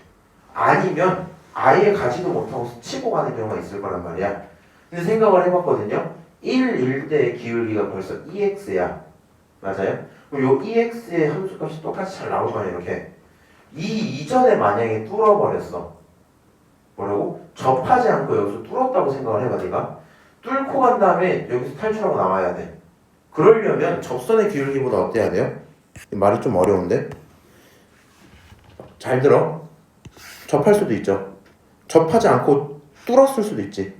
아니면 아예 가지도 못하고 치고 가는 경우가 있을 거란 말이야. 근데 생각을 해봤거든요. 1일 때의 기울기가 벌써 EX야. 맞아요? 그럼 요 EX의 함수값이 똑같이 잘 나올 거 아니야, 이렇게. 이 이전에 만약에 뚫어버렸어. 뭐라고? 접하지 않고 여기서 뚫었다고 생각을 해봐, 네가. 뚫고 간 다음에 여기서 탈출하고 나와야 돼. 그러려면 접선의 기울기보다 어때야 돼요? 말이 좀 어려운데? 잘 들어. 접할 수도 있죠. 접하지 않고 뚫었을 수도 있지.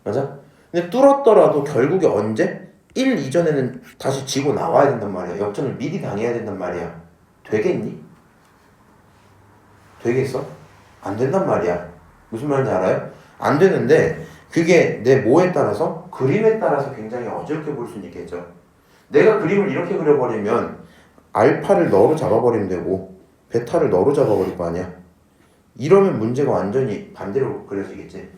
맞아? 근데 뚫었더라도 결국에 언제? 1 이전에는 다시 지고 나와야 된단 말이야. 역전을 미리 당해야 된단 말이야. 되겠니? 되겠어? 안 된단 말이야. 무슨 말인지 알아요? 안 되는데 그게 내 뭐에 따라서? 그림에 따라서 굉장히 어렵게 볼 수는 있겠죠. 내가 그림을 이렇게 그려버리면 알파를 너로 잡아버리면 되고 베타를 너로 잡아버릴 거 아니야. 이러면 문제가 완전히 반대로 그려지겠지.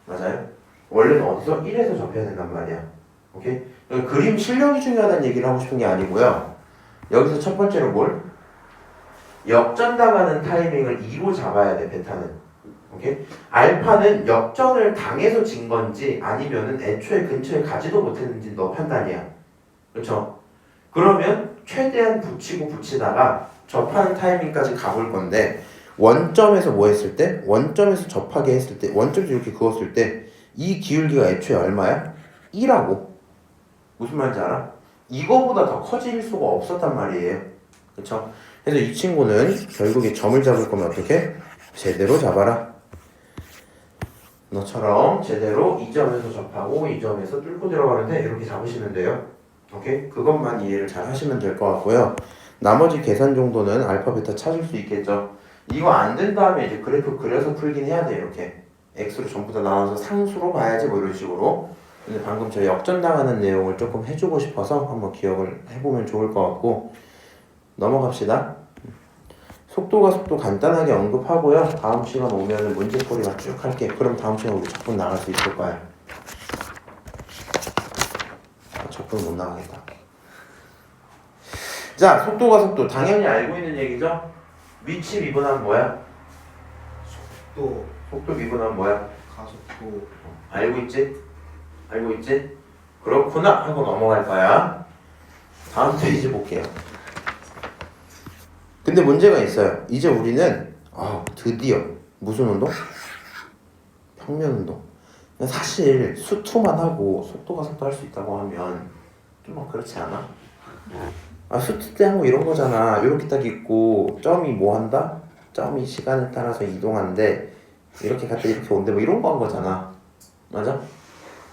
맞아요? 원래는 어디서? 1에서 접해야 된단 말이야. 오케이? 그림 실력이 중요하다는 얘기를 하고 싶은 게 아니고요. 여기서 첫 번째로 뭘? 역전당하는 타이밍을 2로 잡아야 돼, 베타는. 오케이? 알파는 역전을 당해서 진 건지 아니면은 애초에 근처에 가지도 못했는지 너 판단이야. 그렇죠? 그러면 최대한 붙이고 붙이다가 접하는 타이밍까지 가볼 건데 원점에서 뭐 했을 때? 원점에서 접하게 했을 때, 원점에서 이렇게 그었을 때 이 기울기가 애초에 얼마야? 2라고. 무슨 말인지 알아? 이거보다 더 커질 수가 없었단 말이에요. 그렇죠? 그래서 이 친구는 결국에 점을 잡을 거면 어떻게? 제대로 잡아라. 너처럼 제대로 이 점에서 접하고 이 점에서 뚫고 들어가는데 이렇게 잡으시면 돼요. 오케이? 그것만 이해를 잘 하시면 될 것 같고요. 나머지 계산 정도는 알파 베타 찾을 수 있겠죠. 이거 안 된 다음에 이제 그래프 그려서 풀긴 해야 돼. 이렇게 x로 전부 다 나눠서 상수로 봐야지 뭐 이런 식으로. 근데 방금 저 역전당하는 내용을 조금 해주고 싶어서 한번 기억을 해보면 좋을 것 같고 넘어갑시다. 속도 간단하게 언급하고요. 다음 시간 오면은 문제풀이만 쭉 할게. 그럼 다음 시간 우리 적분 나갈 수 있을 거야. 적분 못 나가겠다. 자, 속도 당연히 알고 있는 얘기죠. 위치 미분하면 뭐야? 속도 미분하면 뭐야? 가속도. 알고 있지? 알고 있지? 그렇구나 하고 넘어갈 거야. 다음 페이지 볼게요. 근데 문제가 있어요. 이제 우리는 드디어 무슨 운동? 평면 운동. 사실 수투만 하고 속도 가속도 할 수 있다고 하면 좀 막 그렇지 않아? 수트 때 한 거 이런 거잖아. 이렇게 딱 있고 점이 뭐 한다? 점이 시간에 따라서 이동한대. 이렇게 갔다 이렇게 온대. 뭐 이런 거 한 거잖아. 맞아?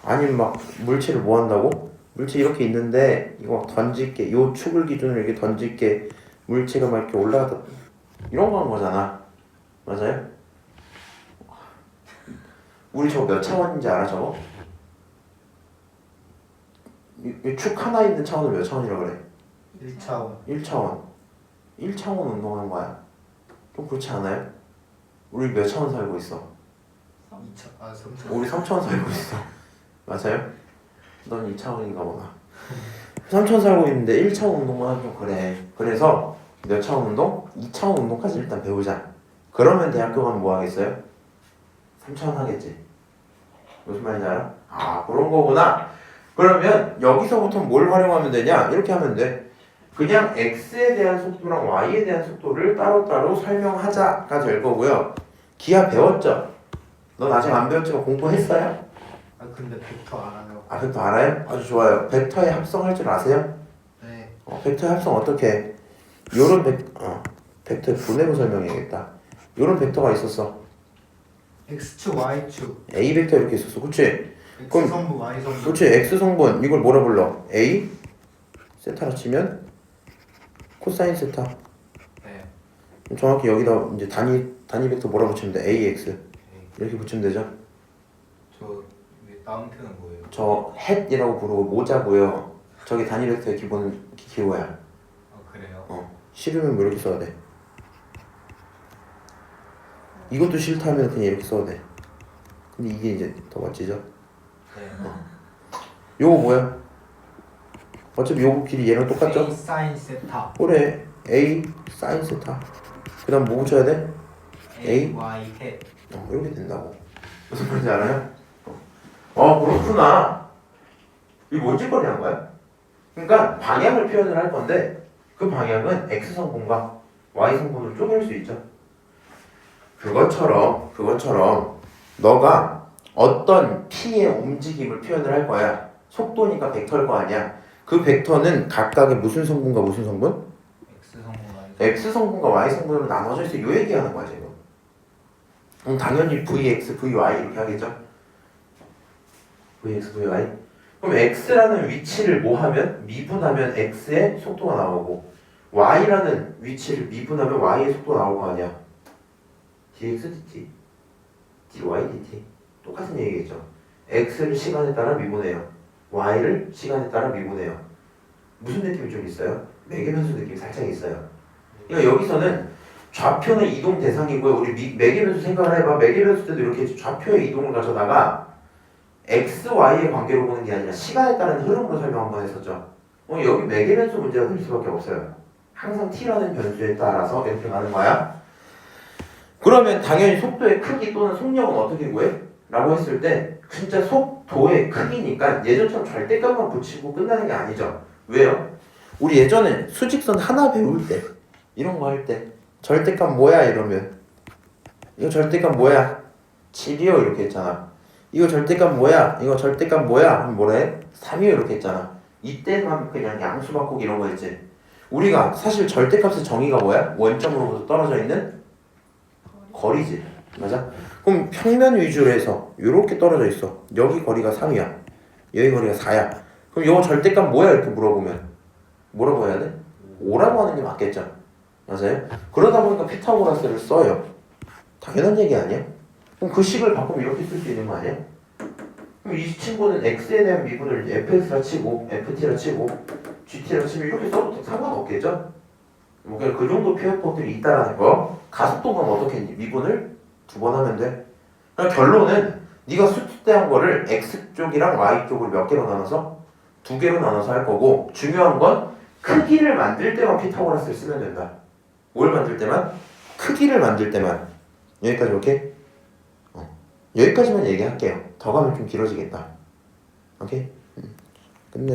아니면 막 물체를 뭐 한다고? 물체 이렇게 있는데 이거 던질게. 요 축을 기준으로 이렇게 던질게. 물체가 막 이렇게 올라가다 이런 거 한 거잖아. 맞아요? 우리 저거 몇 차원인지 알아 저거? 이 축 하나 있는 차원을 몇 차원이라고 그래? 1차원 1차원. 1차원 운동하는 거야. 좀 그렇지 않아요? 우리 몇 차원 살고 있어? 3차원 우리 3차원 살고 있어. 맞아요? 넌 2차원인가 보다. 3차원 살고 있는데 1차원 운동만 하면 좀 그래. 그래서 몇 차원 운동? 2차원 운동까지 일단 배우자. 그러면 대학교 가면 뭐 하겠어요? 3차원 하겠지. 무슨 말인지 알아? 아, 그런 거구나. 그러면 여기서부터 뭘 활용하면 되냐? 이렇게 하면 돼. 그냥 x에 대한 속도랑 y에 대한 속도를 따로따로 설명하자가 될 거고요. 기하 배웠죠? 넌 아직 안 배웠지만 공부했어요? 근데 벡터 알아요. 아, 벡터 알아요? 아주 좋아요. 벡터의 합성할 줄 아세요? 네. 벡터의 합성 어떻게 해? 요런 벡터의 분해로 설명해야겠다. 요런 벡터가 있었어. x축 y축 A 벡터 이렇게 있었어. 그치? 그럼- x성분 y성분 그렇지. X성분 이걸 뭐라 불러? A 세타로 치면 코사인 세타. 네. 정확히 여기다 이제 단위 벡터 뭐라 붙이면 돼? AX 네. 이렇게 붙이면 되죠. 저 위에 다운표는 뭐예요? 저 햇이라고 부르고 모자고요. 저게 단위 벡터의 기본 기호야. 아 그래요? 싫으면 뭐 이렇게 써야 돼. 이것도 싫다면 그냥 이렇게 써도 돼. 근데 이게 이제 더 멋지죠. 네. 요거 뭐야? 어차피 요거 길이 얘랑 똑같죠? A 사인 세타 그래. A 사인 세타. 그 다음 뭐 붙여야 돼? A? y 햇 이렇게 된다고. 무슨 말인지 알아요? 그렇구나. 이게 뭔 짓거리 한 거야? 그러니까 방향을 표현을 할 건데 그 방향은 X성분과 Y성분으로 쪼갤 수 있죠. 그것처럼 너가 어떤 P의 움직임을 표현을 할 거야. 속도니까 벡터일 거 아니야. 그 벡터는 각각의 무슨 성분과 무슨 성분? x성분 y X성분과 Y성분으로 나눠져 있어. 요 얘기하는 거야 지금. 그럼 당연히 Vx, Vy 이렇게 하겠죠? Vx, Vy. 그럼 X라는 위치를 뭐 하면? 미분하면 X의 속도가 나오고 Y라는 위치를 미분하면 Y의 속도가 나올 거 아니야. dx dt, dy dt 똑같은 얘기겠죠. X를 시간에 따라 미분해요. Y를 시간에 따라 미분해요. 무슨 느낌이 좀 있어요? 매개변수 느낌이 살짝 있어요. 그러니까 여기서는 좌표는 이동 대상이고요. 우리 매개변수 생각을 해봐. 매개변수 때도 이렇게 좌표의 이동을 가져다가 x, y의 관계로 보는 게 아니라 시간에 따른 흐름으로 설명 한번 했었죠. 여기 매개변수 문제가 될 수밖에 없어요. 항상 t라는 변수에 따라서 이렇게 가는 거야. 그러면 당연히 속도의 크기 또는 속력은 어떻게 구해? 라고 했을 때 진짜 속도의 크기니까 예전처럼 절대값만 붙이고 끝나는 게 아니죠. 왜요? 우리 예전에 수직선 하나 배울 때 이런 거 할 때 절대값 뭐야 이러면 이거 절대값 뭐야? 7이요 이렇게 했잖아. 이거 절대값 뭐야? 이거 절대값 뭐야? 하면 뭐라 해? 3이요 이렇게 했잖아. 이때만 그냥 양수 바꾸기 이런 거 했지. 우리가 사실 절대값의 정의가 뭐야? 원점으로부터 떨어져 있는 거리지. 맞아? 그럼 평면 위주로 해서 이렇게 떨어져 있어. 여기 거리가 3이야. 여기 거리가 4야. 그럼 이거 절대값 뭐야? 이렇게 물어보면 뭐라고 해야 돼? 5라고 하는 게 맞겠죠. 맞아요? 그러다 보니까 피타고라스를 써요. 당연한 얘기 아니야? 그럼 그 식을 바꾸면 이렇게 쓸 수 있는 거 아니야? 그럼 이 친구는 x에 대한 미분을 fx라 치고 ft라 치고 gt라 치면 이렇게 써도 상관없겠죠? 뭐 그냥 그 정도 표현법들이 있다라는 거. 가속도는 어떻게 했니? 미분을 2번 하면 돼. 그러니까 결론은 네가 수트 때 한 거를 x쪽이랑 y쪽을 몇 개로 나눠서? 2개로 나눠서 할 거고 중요한 건 크기를 만들 때만 피타고라스를 쓰면 된다. 뭘 만들 때만? 크기를 만들 때만. 여기까지 오케이? 여기까지만 얘기할게요. 더 가면 좀 길어지겠다. 오케이? 끝내.